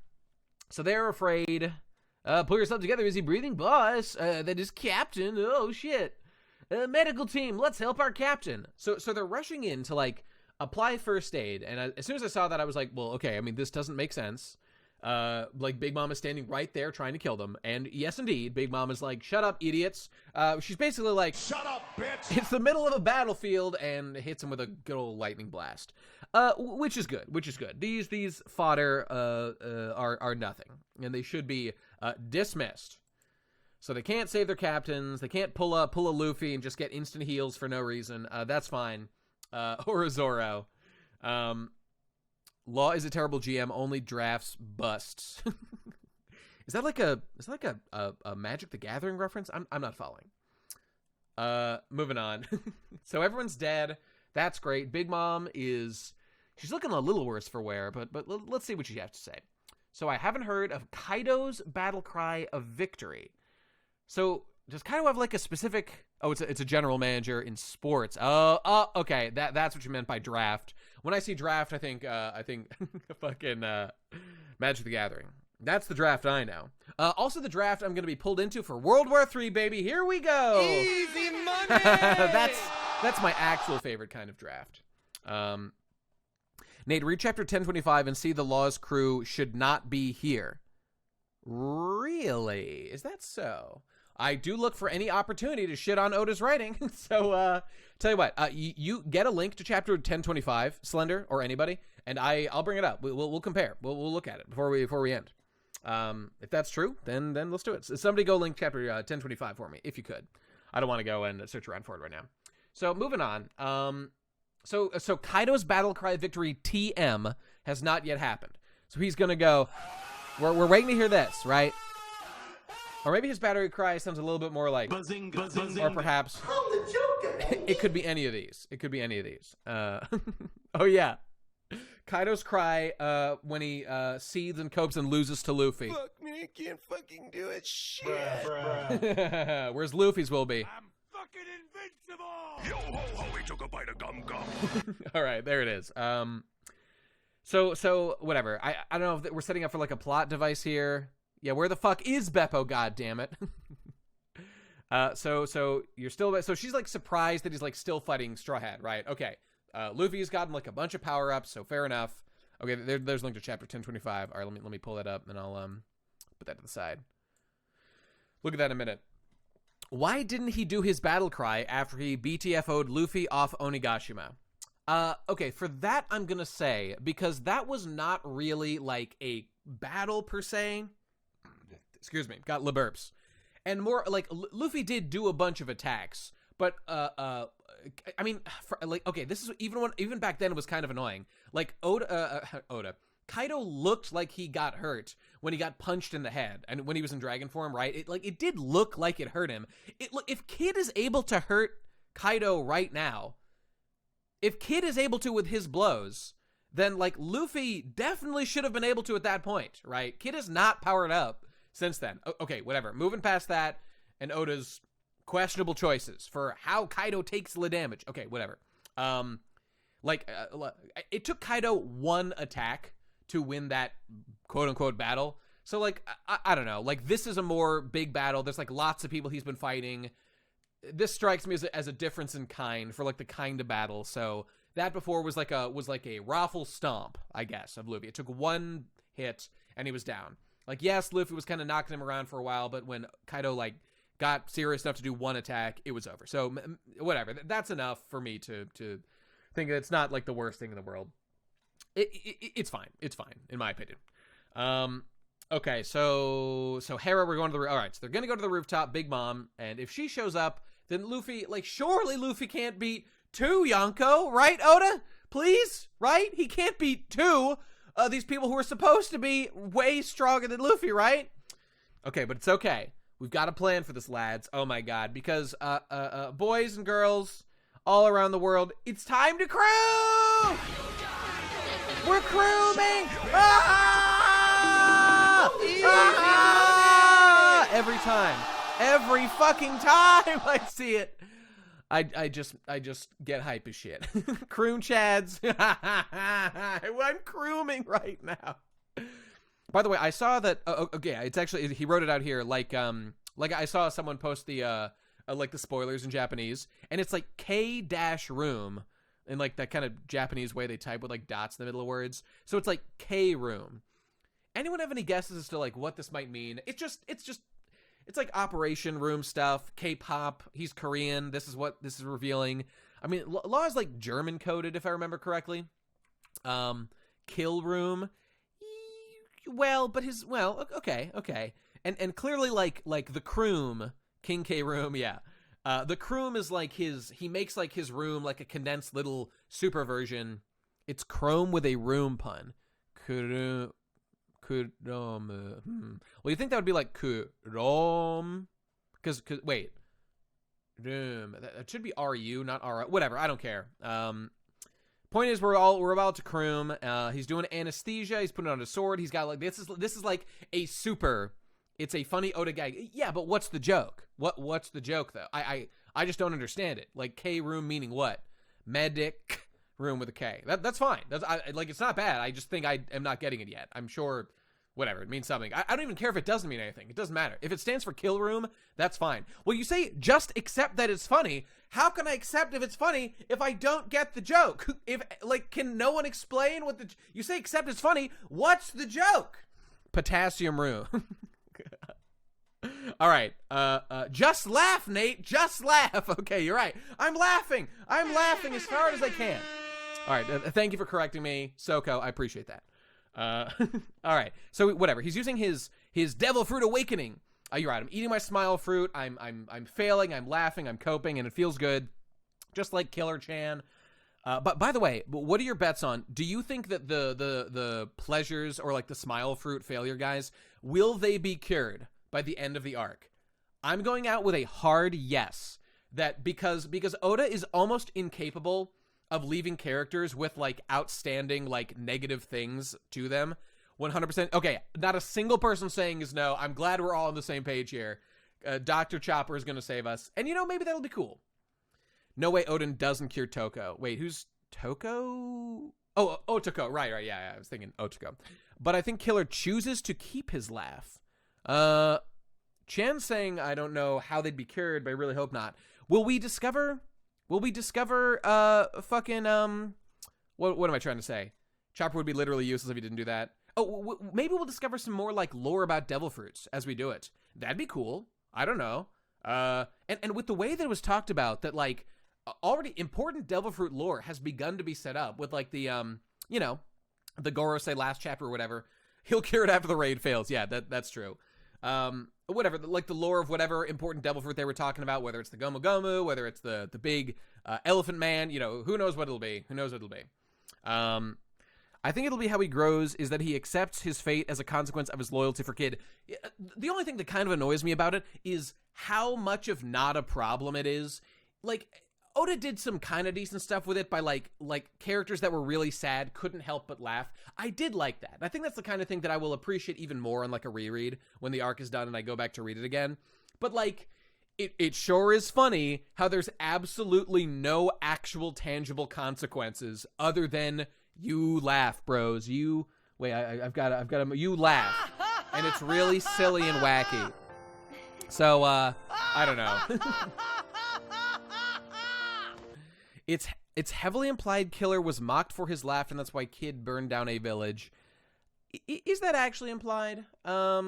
So they're afraid. Pull yourself together. Is he breathing? Boss. That is Captain. Oh, shit. Medical team. Let's help our Captain. So they're rushing in to, like, apply first aid. And as soon as I saw that, I was like, well, okay. I mean, this doesn't make sense. Like Big Mom is standing right there trying to kill them. And yes, indeed, Big Mom is like, shut up, idiots. She's basically like, Shut up, bitch. it's the middle of a battlefield and hits him with a good old lightning blast. Which is good. These fodder, are nothing. And they should be, dismissed. So they can't save their captains. They can't pull a Luffy and just get instant heals for no reason. That's fine. Or a Zoro. Law is a terrible GM. Only drafts busts. Is that like a Magic the Gathering reference? I'm not following. Moving on. So everyone's dead. That's great. Big Mom she's looking a little worse for wear, but let's see what she has to say. So I haven't heard of Kaido's battle cry of victory. So does Kaido have like a specific? Oh, it's a general manager in sports. Oh, okay. That's what you meant by draft. When I see draft, I think fucking Magic the Gathering. That's the draft I know. Also the draft I'm gonna be pulled into for World War III, baby. Here we go. Easy money. That's my actual favorite kind of draft. Nate, read chapter 1025 and see the Law's crew should not be here. Really? Is that so? I do look for any opportunity to shit on Oda's writing. So, tell you what, you get a link to chapter 1025, Slender, or anybody, and I'll bring it up. We'll compare. We'll look at it before we end. If that's true, then let's do it. So somebody go link chapter 1025 for me, if you could. I don't want to go and search around for it right now. So moving on. So Kaido's battle cry victory TM has not yet happened. So he's gonna go. We're waiting to hear this, right? Or maybe his battery cry sounds a little bit more like, Buzzing. or perhaps I'm the Joker. it could be any of these. Oh yeah, Kaido's cry when he seethes and copes and loses to Luffy. Fuck me, I can't fucking do it. Shit. Bruh. Whereas Luffy's will be. I'm fucking invincible. Yo ho ho, he took a bite of gum gum. All right, there it is. So whatever. I don't know if we're setting up for like a plot device here. Yeah, where the fuck is Beppo? God damn it. So you're still. So she's like surprised that he's like still fighting Straw Hat, right? Okay. Luffy's gotten like a bunch of power ups, so fair enough. Okay, there's a link to chapter 1025. All right, let me pull that up and I'll put that to the side. Look at that in a minute. Why didn't he do his battle cry after he BTFO'd Luffy off Onigashima? Okay, for that I'm gonna say, because that was not really like a battle per se. Excuse me, got burps. And more like Luffy did do a bunch of attacks, but I mean, okay, this is even back then it was kind of annoying. Like Kaido looked like he got hurt when he got punched in the head, and when he was in dragon form, right? It did look like it hurt him. If Kid is able to hurt Kaido right now, if Kid is able to with his blows, then like Luffy definitely should have been able to at that point, right? Kid is not powered up since then. Okay, whatever. Moving past that and Oda's questionable choices for how Kaido takes the damage. Okay, whatever. It took Kaido one attack to win that quote-unquote battle. So, like, I don't know. Like, this is a more big battle. There's, like, lots of people he's been fighting. This strikes me as a difference in kind for, like, the kind of battle. So, that before was like a raffle stomp, I guess, of Luffy. It took one hit, and he was down. Like, yes, Luffy was kind of knocking him around for a while, but when Kaido, like, got serious enough to do one attack, it was over. So, whatever. That's enough for me to think that it's not, like, the worst thing in the world. It's fine. It's fine, in my opinion. Okay, so Hera, we're going to the... All right, so they're going to go to the rooftop, Big Mom, and if she shows up, then Luffy... Like, surely Luffy can't beat 2 Yonko, right, Oda? Please? Right? He can't beat 2 these people who are supposed to be way stronger than Luffy, right? Okay, but it's okay. We've got a plan for this, lads. Oh, my God. Because, boys and girls all around the world, it's time to crew! We're crewing! Ah! Ah! Every time. Every fucking time I see it. I just get hype as shit. Croom chads. I'm crooming right now. By the way, I saw that. Okay, it's actually, he wrote it out here. Like I saw someone post the like the spoilers in Japanese, and it's like K-room in like that kind of Japanese way they type with like dots in the middle of words. So it's like K-room. Anyone have any guesses as to like what this might mean? It's like Operation Room stuff, K-pop. He's Korean. This is what this is revealing. I mean, Law is like German coded, if I remember correctly. Kill Room. Well, but okay. And clearly like the Kroom, King K Room, yeah. The Kroom is like he makes like his room like a condensed little super version. It's Chrome with a room pun. Well, you think that would be like Krom? Because wait, that should be RU, not R. Whatever, I don't care. Point is, we're about to Kroom. He's doing anesthesia. He's putting on a sword. He's got like this is like a super. It's a funny Oda gag. Yeah, but what's the joke? What's the joke though? I just don't understand it. Like K room meaning what? Medic room with a K. That's fine. Like it's not bad. I just think I am not getting it yet. I'm sure. Whatever, it means something. I don't even care if it doesn't mean anything. It doesn't matter. If it stands for kill room, that's fine. Well, you say just accept that it's funny. How can I accept if it's funny if I don't get the joke? If like, can no one explain what you say accept it's funny? What's the joke? Potassium room. All right. Just laugh, Nate. Just laugh. Okay, you're right. I'm laughing as hard as I can. All right. Thank you for correcting me, Soko. I appreciate that. All right. So whatever. He's using his devil fruit awakening. You're right. I'm eating my smile fruit. I'm failing. I'm laughing. I'm coping, and it feels good, just like Killer Chan. But by the way, what are your bets on? Do you think that the pleasures or like the smile fruit failure guys will they be cured by the end of the arc? I'm going out with a hard yes. That because Oda is almost incapable of leaving characters with like outstanding like negative things to them. 100%. Okay, not a single person saying is no. I'm glad we're all on the same page here. Dr. Chopper is going to save us. And maybe that'll be cool. No way Odin doesn't cure Toko. Wait, who's Toko? Oh, Otoko. Right. Yeah, I was thinking Otoko. But I think Killer chooses to keep his laugh. Chan's saying I don't know how they'd be cured, but I really hope not. Will we discover fucking what am I trying to say? Chopper would be literally useless if he didn't do that. Oh, maybe we'll discover some more like lore about devil fruits as we do it. That'd be cool. I don't know. And with the way that it was talked about, that like already important devil fruit lore has begun to be set up with like the the Gorosei last chapter or whatever. He'll cure it after the raid fails. Yeah, that's true. Whatever, like the lore of whatever important devil fruit they were talking about, whether it's the Gomu Gomu, whether it's the big elephant man, who knows what it'll be. I think it'll be how he grows is that he accepts his fate as a consequence of his loyalty for Kid. The only thing that kind of annoys me about it is how much of not a problem it is. Like, Oda did some kind of decent stuff with it by like characters that were really sad couldn't help but laugh. I did like that. I think that's the kind of thing that I will appreciate even more on like a reread when the arc is done and I go back to read it again. But like, it sure is funny how there's absolutely no actual tangible consequences other than you laugh, bros. You laugh, and it's really silly and wacky. So I don't know. It's heavily implied Killer was mocked for his laugh, and that's why Kid burned down a village. Is that actually implied? I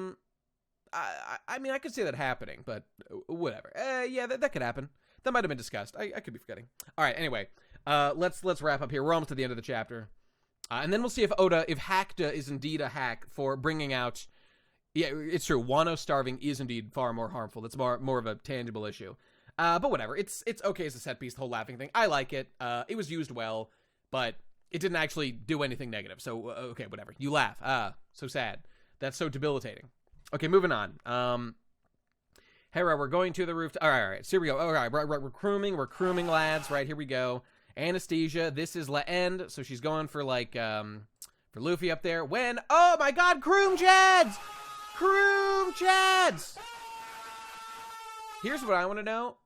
mean, I could see that happening, but whatever. Yeah, that could happen. That might have been discussed. I could be forgetting. All right. Anyway, let's wrap up here. We're almost to the end of the chapter, and then we'll see if Hackda is indeed a hack for bringing out. Yeah, it's true. Wano starving is indeed far more harmful. That's more of a tangible issue. But whatever. It's okay as a set piece, the whole laughing thing. I like it. It was used well, but it didn't actually do anything negative. So, okay, whatever. You laugh. So sad. That's so debilitating. Okay, moving on. Hera, we're going to the roof. All right. So here we go. All right, we're crooming. We're crooming, lads. Right, here we go. Anesthesia. This is La End. So she's going for, like, for Luffy up there. Oh, my God, Kroom Chads! Kroom Chads! Here's what I want to know.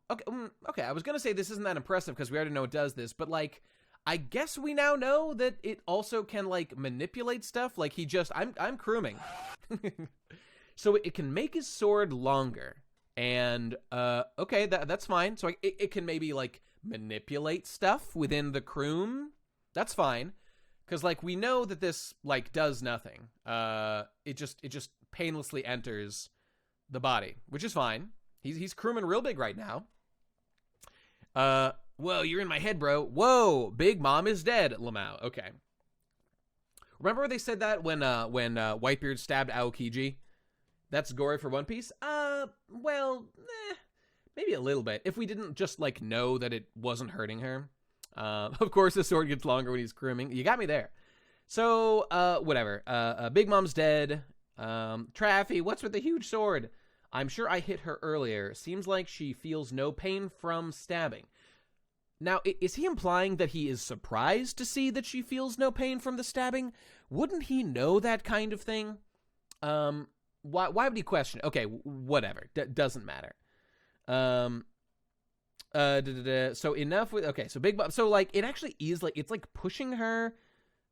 Okay, I was going to say this isn't that impressive because we already know it does this, but, like, I guess we now know that it also can, like, manipulate stuff. Like, I'm Krooming. So it can make his sword longer. And, okay, that's fine. So it can maybe, like, manipulate stuff within the Kroom. That's fine. Because, like, we know that this, like, does nothing. It just painlessly enters the body, which is fine. He's crewing real big right now. Whoa, you're in my head, bro. Whoa, Big Mom is dead, Lamau. Okay. Remember where they said that when Whitebeard stabbed Aokiji? That's gory for One Piece? Well, maybe a little bit. If we didn't just, like, know that it wasn't hurting her. Of course, the sword gets longer when he's crewing. You got me there. So, whatever. Big Mom's dead. Traffy, what's with the huge sword? I'm sure I hit her earlier. Seems like she feels no pain from stabbing. Now, is he implying that he is surprised to see that she feels no pain from the stabbing? Wouldn't he know that kind of thing? Why would he question it? Okay, whatever. Doesn't matter. So enough with, okay, so Big Mom, so, like, it actually is, like, it's, like, pushing her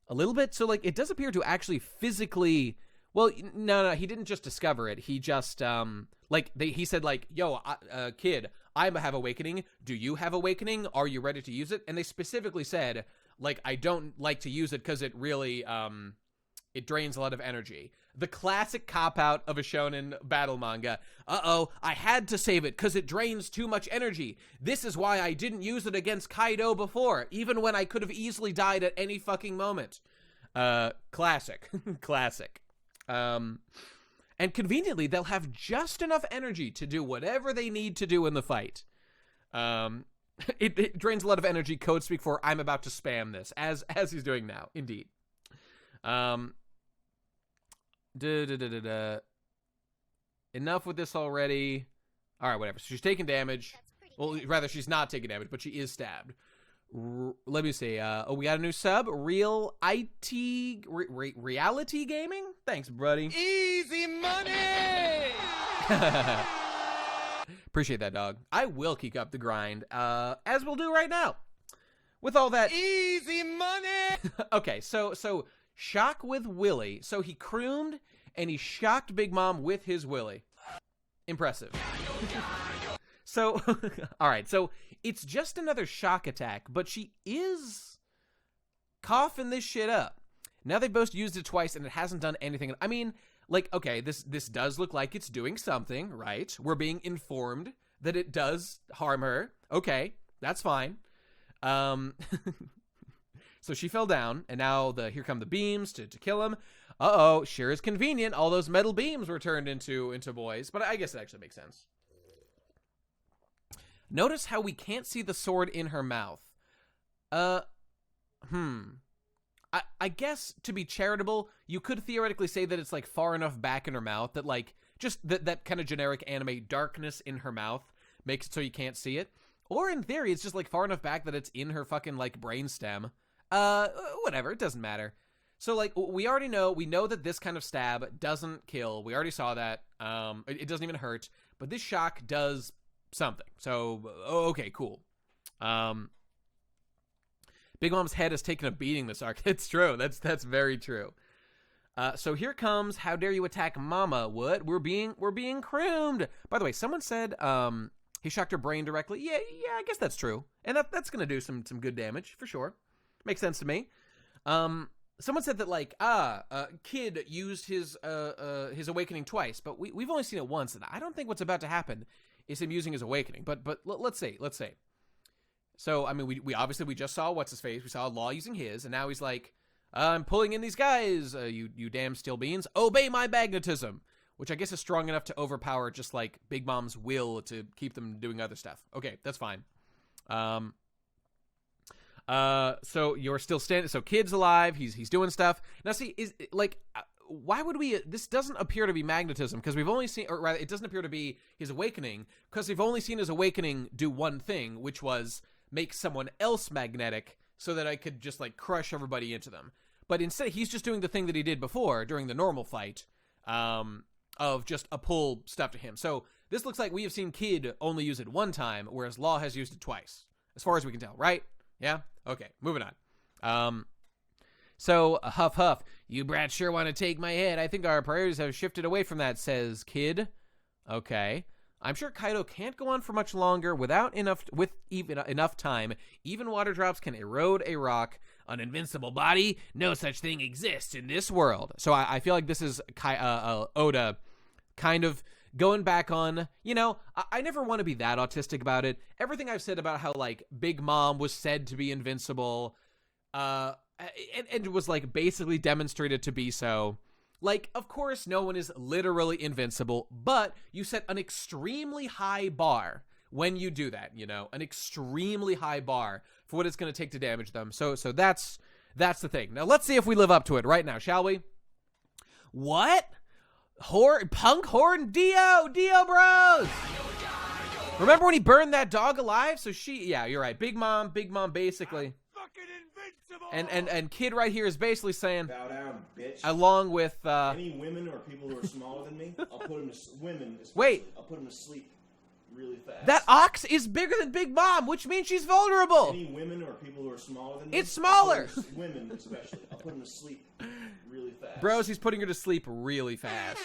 a little bit, so, like, it does appear to actually physically, well, no, he didn't just discover it, he just, he said, like, yo, kid, I have awakening, do you have awakening, are you ready to use it? And they specifically said, like, I don't like to use it because it really, it drains a lot of energy. The classic cop-out of a shonen battle manga. Uh-oh, I had to save it because it drains too much energy. This is why I didn't use it against Kaido before, even when I could have easily died at any fucking moment. Classic. Classic. And conveniently, they'll have just enough energy to do whatever they need to do in the fight. It drains a lot of energy, code speak for I'm about to spam this, as he's doing now, indeed. Enough with this already. All right, whatever. So she's taking damage. Well, rather, she's not taking damage, but she is stabbed. Let me see. We got a new sub. Reality Gaming? Thanks, buddy. Easy money! Appreciate that, dog. I will keep up the grind, as we'll do right now. With all that... Easy money! Okay, so shock with Willy. So he croomed, and he shocked Big Mom with his Willy. Impressive. So, all right, so it's just another shock attack, but she is coughing this shit up. Now they both used it twice, and it hasn't done anything. I mean, like, okay, this does look like it's doing something, right? We're being informed that it does harm her. Okay, that's fine. So she fell down, and now here come the beams to kill him. Uh-oh, sure is convenient. All those metal beams were turned into boys, but I guess it actually makes sense. Notice how we can't see the sword in her mouth. I guess, to be charitable, you could theoretically say that it's, like, far enough back in her mouth that, like, just that kind of generic anime darkness in her mouth makes it so you can't see it. Or, in theory, it's just, like, far enough back that it's in her fucking, like, brainstem. Whatever, it doesn't matter. So, like, we know that this kind of stab doesn't kill. We already saw that. It doesn't even hurt. But this shock does something. So, okay, cool. Big Mom's head has taken a beating this arc. It's true. That's very true. So here comes, how dare you attack Mama? What? We're being croomed. By the way, someone said he shocked her brain directly. Yeah, I guess that's true. And that's going to do some good damage, for sure. Makes sense to me. Someone said that, like, Kid used his awakening twice, but we've only seen it once, and I don't think what's about to happen is him using his awakening. But let's see. So, I mean, we just saw what's his face. We saw Law using his, and now he's like, I'm pulling in these guys, you damn steel beans. Obey my magnetism, which I guess is strong enough to overpower just, like, Big Mom's will to keep them doing other stuff. Okay, that's fine. So you're still standing. So Kid's alive. He's doing stuff. Now, see, why would we? This doesn't appear to be magnetism because we've only seen, or rather, it doesn't appear to be his awakening because we've only seen his awakening do one thing, which was make someone else magnetic so that I could just, like, crush everybody into them. But instead, he's just doing the thing that he did before during the normal fight, of just a pull stuff to him. So this looks like we have seen Kid only use it one time, whereas Law has used it twice, as far as we can tell, right? Yeah? Okay, moving on. So, Huff, you brats sure want to take my head. I think our priorities have shifted away from that, says Kid. Okay. I'm sure Kaido can't go on for much longer with enough time. Even water drops can erode a rock. an invincible body. No such thing exists in this world. So I feel like this is Oda kind of going back on, you know, I never want to be that autistic about it. Everything I've said about how, like, Big Mom was said to be invincible, and was, like, basically demonstrated to be so. Like, of course, no one is literally invincible, but you set an extremely high bar when you do that, you know, an extremely high bar for what it's going to take to damage them. So that's the thing. Now, let's see if we live up to it right now, shall we? What? Punk Horn Dio Bros! Remember when he burned that dog alive? So yeah, you're right. Big Mom basically. And Kid right here is basically saying, bow down, bitch. Along with any women or people who are smaller than me, I'll put them to women. Wait, I'll put them to sleep really fast. That ox is bigger than Big Mom, which means she's vulnerable. Any women or people who are smaller than me, it's smaller. Women especially, I'll put them to sleep really fast. Bros, he's putting her to sleep really fast.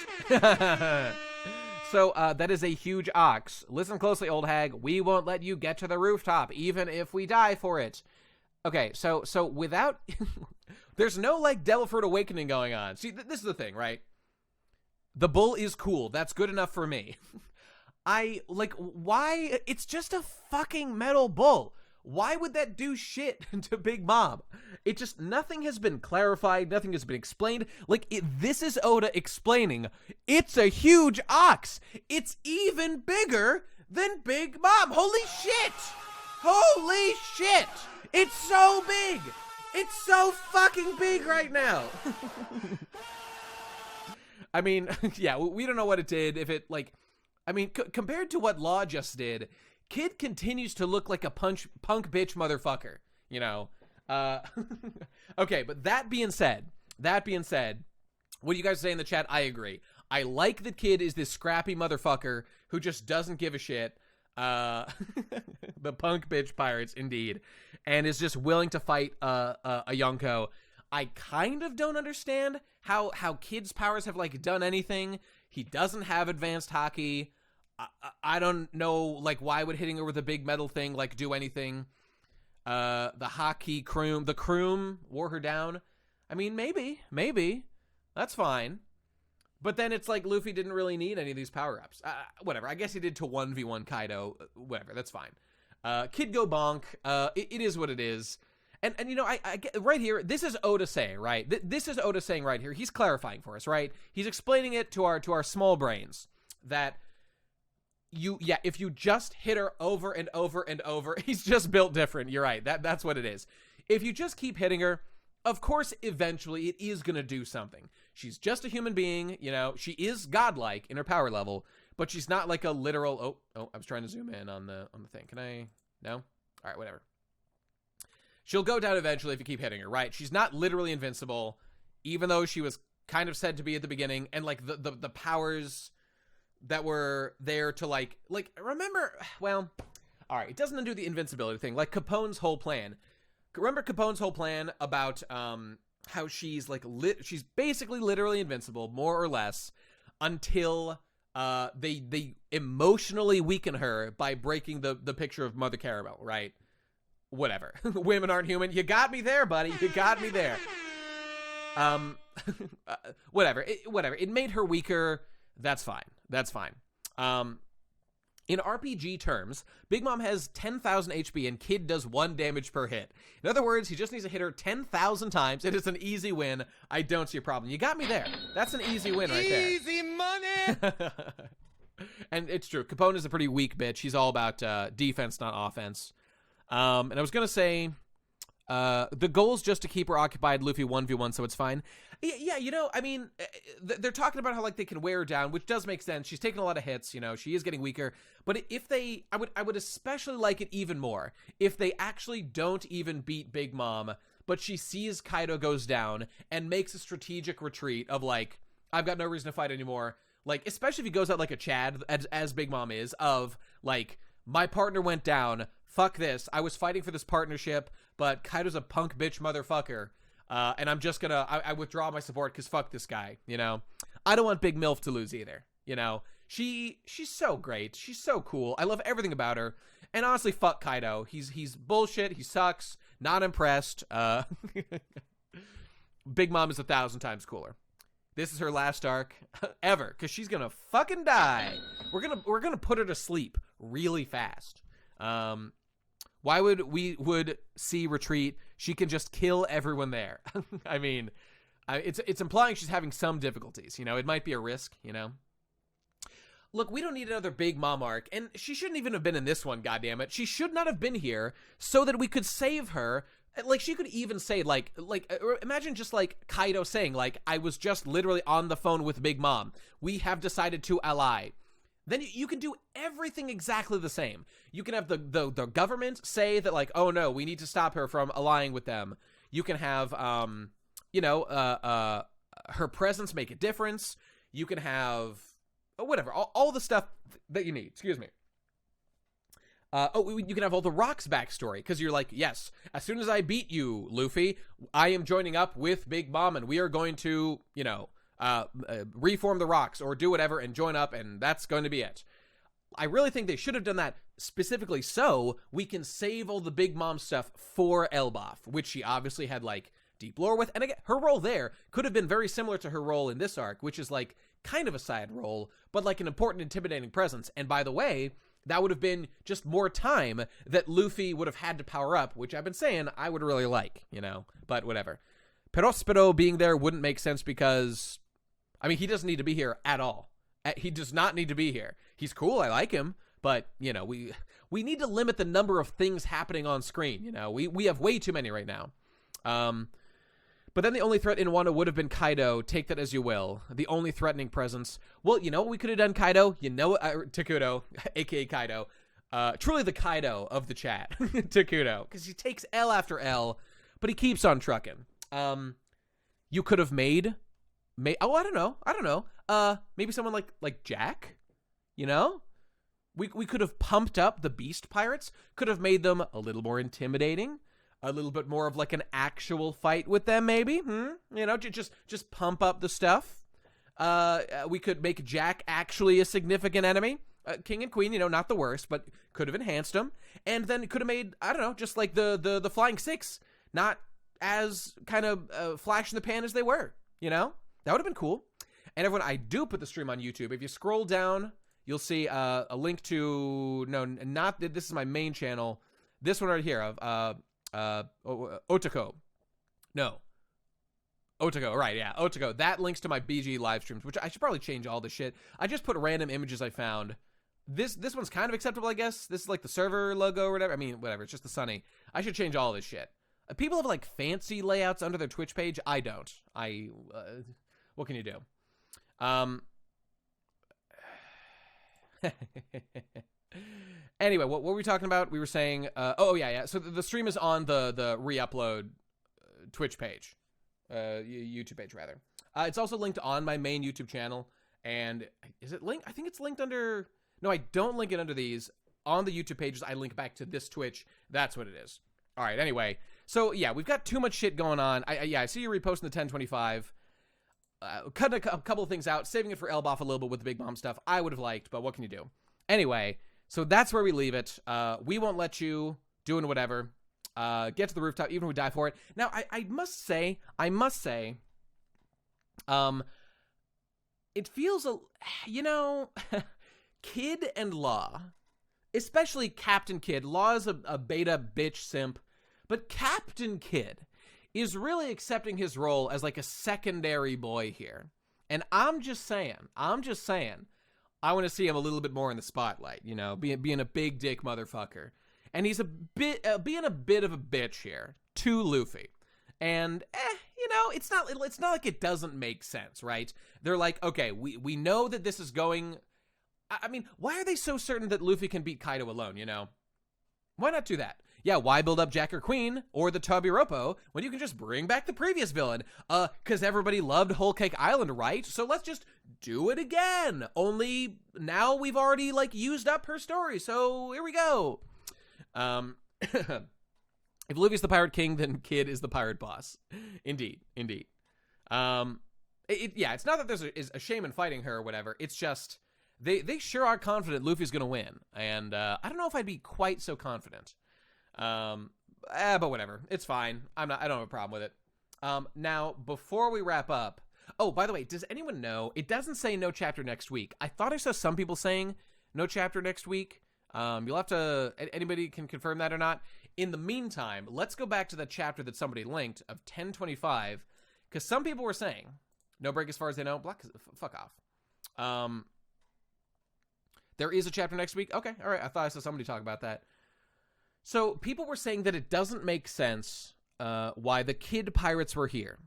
So that is a huge ox. Listen closely, old hag. We won't let you get to the rooftop, even if we die for it. Okay, so without... there's no, like, Devil Fruit Awakening going on. See, this is the thing, right? The bull is cool. That's good enough for me. Why? It's just a fucking metal bull. Why would that do shit to Big Mom? It just... Nothing has been clarified. Nothing has been explained. Like, this is Oda explaining. It's a huge ox. It's even bigger than Big Mom. Holy shit! Holy shit! It's so big! It's so fucking big right now! I mean, yeah, we don't know what it did. If it, like... I mean, compared to what Law just did, Kid continues to look like a punk bitch motherfucker, you know? Okay, but that being said, what do you guys say in the chat? I agree. I like that Kid is this scrappy motherfucker who just doesn't give a shit. The punk bitch pirates, indeed, and is just willing to fight a Yonko. I kind of don't understand how Kid's powers have, like, done anything. He doesn't have advanced hockey. I don't know, like, why would hitting her with a big metal thing, like, do anything? The hockey the KROOM wore her down. I mean, maybe. That's fine. But then it's like Luffy didn't really need any of these power-ups. Whatever. I guess he did to 1v1 Kaido. Whatever. That's fine. Kid go bonk. It is what it is. And you know, I get right here, this is Oda saying, right? This is Oda saying right here. He's clarifying for us, right? He's explaining it to our small brains that if you just hit her over and over and over, he's just built different. You're right. That's what it is. If you just keep hitting her, of course, eventually it is going to do something. She's just a human being, you know, she is godlike in her power level, but she's not like a literal, I was trying to zoom in on the thing. Can I, no? All right, whatever. She'll go down eventually if you keep hitting her, right? She's not literally invincible, even though she was kind of said to be at the beginning, and like the powers that were there to like remember, well, all right, it doesn't undo the invincibility thing, like Capone's whole plan. Remember Capone's whole plan about how she's like she's basically literally invincible, more or less, until they emotionally weaken her by breaking the picture of Mother Caramel, right? Whatever. Women aren't human. You got me there, buddy. You got me there. Whatever. It made her weaker. That's fine. In RPG terms, Big Mom has 10,000 HP and Kid does 1 damage per hit. In other words, he just needs to hit her 10,000 times. It is an easy win. I don't see a problem. You got me there. That's an easy win right there. Easy money! And it's true. Capone is a pretty weak bitch. He's all about defense, not offense. And I was going to say, the goal is just to keep her occupied, Luffy 1v1, so it's fine. Yeah, you know, I mean, they're talking about how, like, they can wear her down, which does make sense. She's taking a lot of hits, you know, she is getting weaker. But if they, I would especially like it even more if they actually don't even beat Big Mom, but she sees Kaido goes down and makes a strategic retreat of, like, I've got no reason to fight anymore. Like, especially if he goes out like a Chad, as Big Mom is, of, like, my partner went down, fuck this, I was fighting for this partnership, but Kaido's a punk bitch motherfucker, and I'm just gonna, I withdraw my support because fuck this guy, you know? I don't want Big MILF to lose either, you know? She's so great, she's so cool, I love everything about her, and honestly, fuck Kaido. He's bullshit, he sucks, Not impressed. Big Mom is 1,000 times cooler. This is her last arc ever, because she's gonna fucking die. We're gonna put her to sleep really fast. Why would we see Retreat? She can just kill everyone there. I mean, it's implying she's having some difficulties. You know, it might be a risk. You know. Look, we don't need another Big Mom arc, and she shouldn't even have been in this one. Goddammit, she should not have been here so that we could save her. Like, she could even say, like, imagine just, like, Kaido saying, like, I was just literally on the phone with Big Mom. We have decided to ally. Then you can do everything exactly the same. You can have the government say that, like, oh, no, we need to stop her from allying with them. You can have, her presence make a difference. You can have, whatever, all the stuff that you need. Excuse me. You can have all the Rock's backstory, because you're like, yes, as soon as I beat you, Luffy, I am joining up with Big Mom, and we are going to, reform the Rocks, or do whatever, and join up, and that's going to be it. I really think they should have done that specifically so we can save all the Big Mom stuff for Elbaf, which she obviously had, like, deep lore with, and again, her role there could have been very similar to her role in this arc, which is, like, kind of a side role, but, like, an important, intimidating presence, and by the way, that would have been just more time that Luffy would have had to power up, which I've been saying I would really like, but whatever. Perospero being there wouldn't make sense because, I mean, he doesn't need to be here at all. He does not need to be here. He's cool, I like him, but, we need to limit the number of things happening on screen, We have way too many right now. But then the only threat in Wano would have been Kaido. Take that as you will. The only threatening presence. Well, you know what we could have done, Kaido? Takudo, a.k.a. Kaido. Truly the Kaido of the chat. Takudo. Because he takes L after L, but he keeps on trucking. You could have made oh, I don't know. Maybe someone like Jack? We could have pumped up the Beast Pirates. Could have made them a little more intimidating. A little bit more of like an actual fight with them, maybe. Just pump up the stuff. We could make Jack actually a significant enemy. King and Queen, not the worst, but could have enhanced them. And then could have made, I don't know, just like the Flying Six, not as kind of flash in the pan as they were. That would have been cool. And everyone, I do put the stream on YouTube. If you scroll down, you'll see a link to, this is my main channel. This one right here of Otako. No. Otako, right, yeah. Otako. That links to my BG live streams, which I should probably change all this shit. I just put random images I found. This one's kind of acceptable, I guess. This is like the server logo or whatever. I mean, whatever. It's just the Sunny. I should change all this shit. People have like fancy layouts under their Twitch page. I don't. What can you do? Anyway, what were we talking about? We were saying, yeah. So the stream is on the re-upload Twitch page, YouTube page rather. It's also linked on my main YouTube channel. And is it linked? I think it's linked under. No, I don't link it under these. On the YouTube pages, I link back to this Twitch. That's what it is. All right. Anyway, so yeah, we've got too much shit going on. I see you reposting the 1025. Cutting a couple of things out, saving it for Elbaf a little bit with the Big Mom stuff. I would have liked, but what can you do? Anyway. So that's where we leave it. We won't let you doing whatever. Get to the rooftop, even if we die for it. Now, I must say, it feels, Kid and Law, especially Captain Kid. Law is a beta bitch simp, but Captain Kid is really accepting his role as like a secondary boy here. And I'm just saying, I want to see him a little bit more in the spotlight, being a big dick motherfucker. And he's being a bit of a bitch here to Luffy. And, it's not like it doesn't make sense, right? They're like, okay, we know that this is going, I mean, why are they so certain that Luffy can beat Kaido alone, Why not do that? Yeah, why build up Jack or Queen or the Tabiropo when you can just bring back the previous villain? Because everybody loved Whole Cake Island, right? So let's just do it again. Only now we've already, used up her story, so here we go. If Luffy's the Pirate King, then Kid is the Pirate Boss. Indeed. It's not that there's a shame in fighting her or whatever. It's just, they sure are confident Luffy's going to win. And I don't know if I'd be quite so confident. But whatever. It's fine. I don't have a problem with it. Now, before we wrap up, oh, by the way, does anyone know, it doesn't say no chapter next week. I thought I saw some people saying no chapter next week. You'll have to, anybody can confirm that or not. In the meantime, let's go back to that chapter that somebody linked of 1025, because some people were saying, no break as far as they know, fuck off. There is a chapter next week? Okay, all right, I thought I saw somebody talk about that. So people were saying that it doesn't make sense why the kid pirates were here.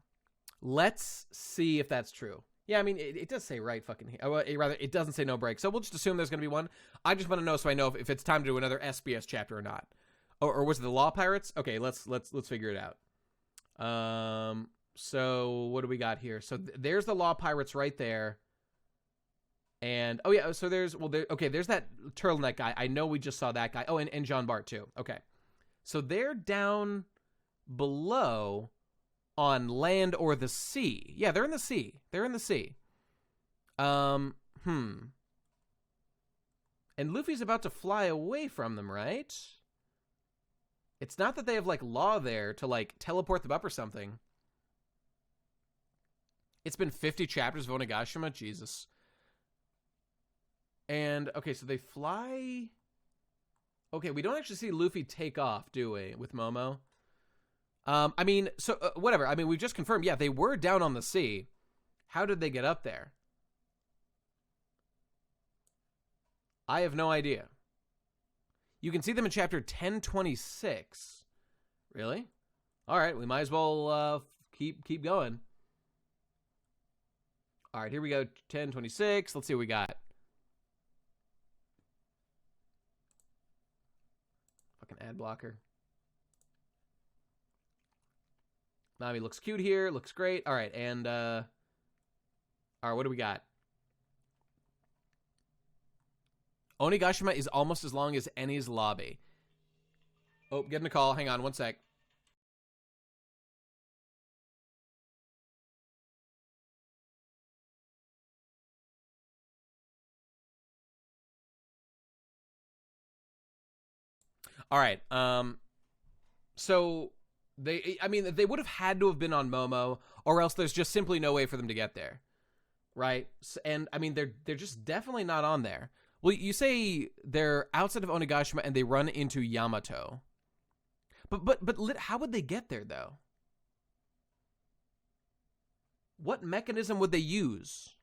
Let's see if that's true. Yeah, I mean, it does say right fucking here. Rather, it doesn't say no break. So we'll just assume there's going to be one. I just want to know so I know if it's time to do another SBS chapter or not. Or was it the Law Pirates? Okay, let's figure it out. So what do we got here? So there's the Law Pirates right there. And, oh yeah, so there's that turtleneck guy. I know we just saw that guy. Oh, and John Bart too. Okay. So they're down below on land or the sea. Yeah, they're in the sea. They're in the sea. And Luffy's about to fly away from them, right? It's not that they have, like, Law there to, like, teleport them up or something. It's been 50 chapters of Onigashima. Jesus. And, okay, so they fly... Okay, we don't actually see Luffy take off, do we, with Momo? I mean, so, whatever. I mean, we've just confirmed, yeah, they were down on the sea. How did they get up there? I have no idea. You can see them in chapter 1026. Really? All right, we might as well keep going. All right, here we go, 1026. Let's see what we got. Fucking ad blocker. Nami looks cute here. Looks great. All right, and all right, what do we got? Onigashima is almost as long as Eni's lobby. Oh, getting a call. Hang on one sec. All right. So they would have had to have been on Momo, or else there's just simply no way for them to get there, right? And I mean, they're just definitely not on there. Well, you say they're outside of Onigashima and they run into Yamato, but how would they get there though? What mechanism would they use?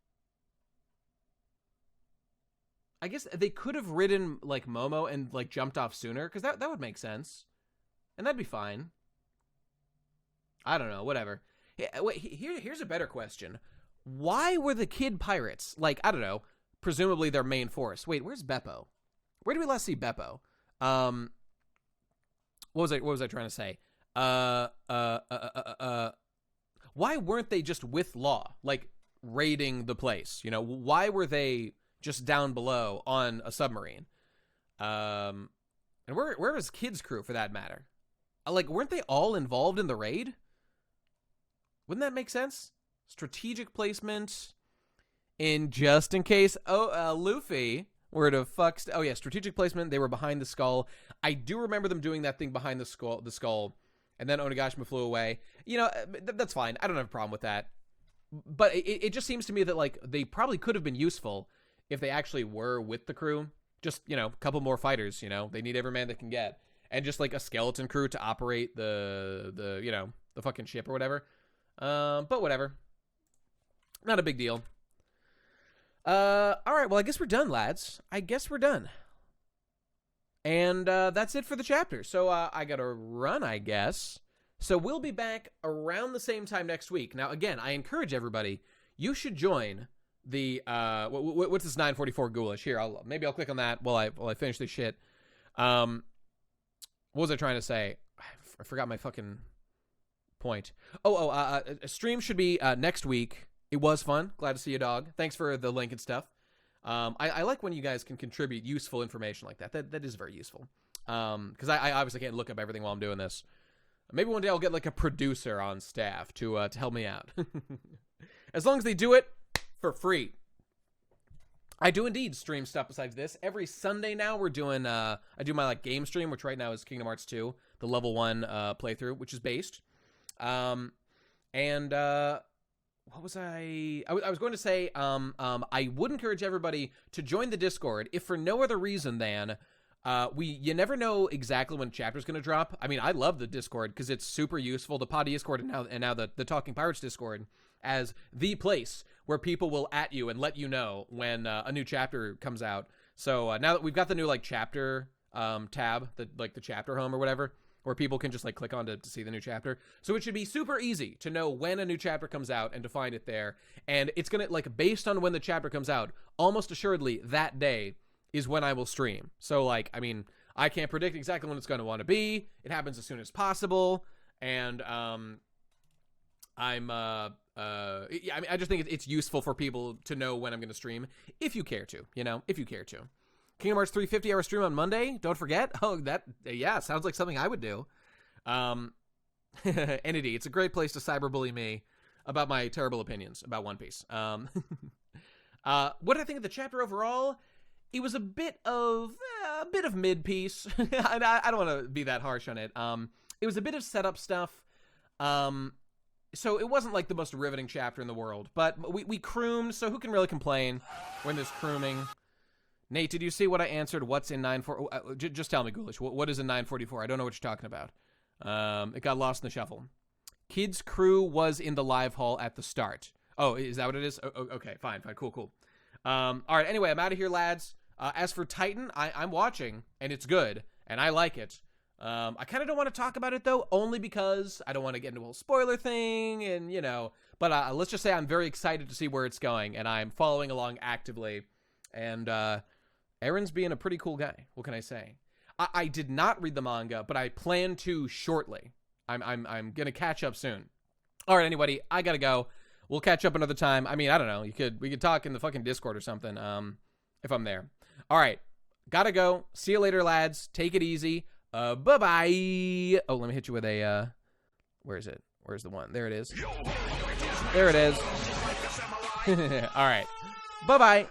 I guess they could have ridden, like, Momo and, like, jumped off sooner, because that would make sense. And that'd be fine. I don't know, whatever. Wait, here's a better question. Why were the kid pirates, like, I don't know, presumably their main force? Wait, where's Beppo? Where did we last see Beppo? What was I trying to say? Why weren't they just with Law, like, raiding the place? You know, why were they just down below on a submarine? And where was Kid's crew, for that matter? Like, weren't they all involved in the raid? Wouldn't that make sense? Strategic placement in just in case. Luffy were to fuck. Oh yeah, strategic placement. They were behind the skull. I do remember them doing that thing behind the skull, and then Onigashima flew away. You know, that's fine. I don't have a problem with that. But it just seems to me that, like, they probably could have been useful if they actually were with the crew. Just, you know, a couple more fighters, you know. They need every man they can get. And just, like, a skeleton crew to operate the you know, the fucking ship or whatever. But whatever. Not a big deal. All right, well, I guess we're done, lads. I guess we're done. And that's it for the chapter. So I gotta run, I guess. So we'll be back around the same time next week. Now, again, I encourage everybody, you should join the what's this 944 ghoulish here? Maybe I'll click on that while I finish this shit. What was I trying to say? I forgot my fucking point. A stream should be next week. It was fun. Glad to see you, dog. Thanks for the link and stuff. I like when you guys can contribute useful information like that. That is very useful. Because I obviously can't look up everything while I'm doing this. Maybe one day I'll get, like, a producer on staff to help me out. As long as they do it for free. I do indeed stream stuff besides this. Every Sunday now we're doing, I do my like game stream, which right now is Kingdom Hearts 2, the level 1 playthrough, which is based. What was I was going to say, I would encourage everybody to join the Discord, if for no other reason than, you never know exactly when a chapter's going to drop. I mean, I love the Discord because it's super useful. The Pod Discord and now the Talking Pirates Discord as the place where people will at you and let you know when a new chapter comes out. So now that we've got the new like chapter tab, the chapter home or whatever, where people can just like click on to see the new chapter. So it should be super easy to know when a new chapter comes out and to find it there. And it's gonna like based on when the chapter comes out, almost assuredly that day is when I will stream. So like, I mean, I can't predict exactly when it's going to want to be. It happens as soon as possible. And I mean, I just think it's useful for people to know when I'm going to stream, if you care to, if you care to. Kingdom Hearts 350 hour stream on Monday. Don't forget. Oh, yeah, sounds like something I would do. Entity, it's a great place to cyberbully me about my terrible opinions about One Piece. What did I think of the chapter overall? It was a bit of mid-piece. I don't want to be that harsh on it. It was a bit of setup stuff. So it wasn't like the most riveting chapter in the world, but we croomed, so who can really complain when there's crooming? Nate, did you see what I answered? What's in 944? Just tell me, Ghoulish. What is in 944? I don't know what you're talking about. It got lost in the shuffle. Kids Crew was in the live hall at the start. Oh, is that what it is? Okay, fine, cool. All right, anyway, I'm out of here, lads. As for Titan, I'm watching, and it's good, and I like it. I kind of don't want to talk about it, though, only because I don't want to get into a whole spoiler thing, and, but let's just say I'm very excited to see where it's going, and I'm following along actively, and Aaron's being a pretty cool guy. What can I say? I did not read the manga, but I plan to shortly. I'm gonna catch up soon. All right, anybody, I gotta go. We'll catch up another time. I mean, I don't know. We could talk in the fucking Discord or something, if I'm there. All right, gotta go. See you later, lads. Take it easy. Bye-bye. Oh, let me hit you with a, where is it? Where's the one? There it is. There it is. All right. Bye-bye.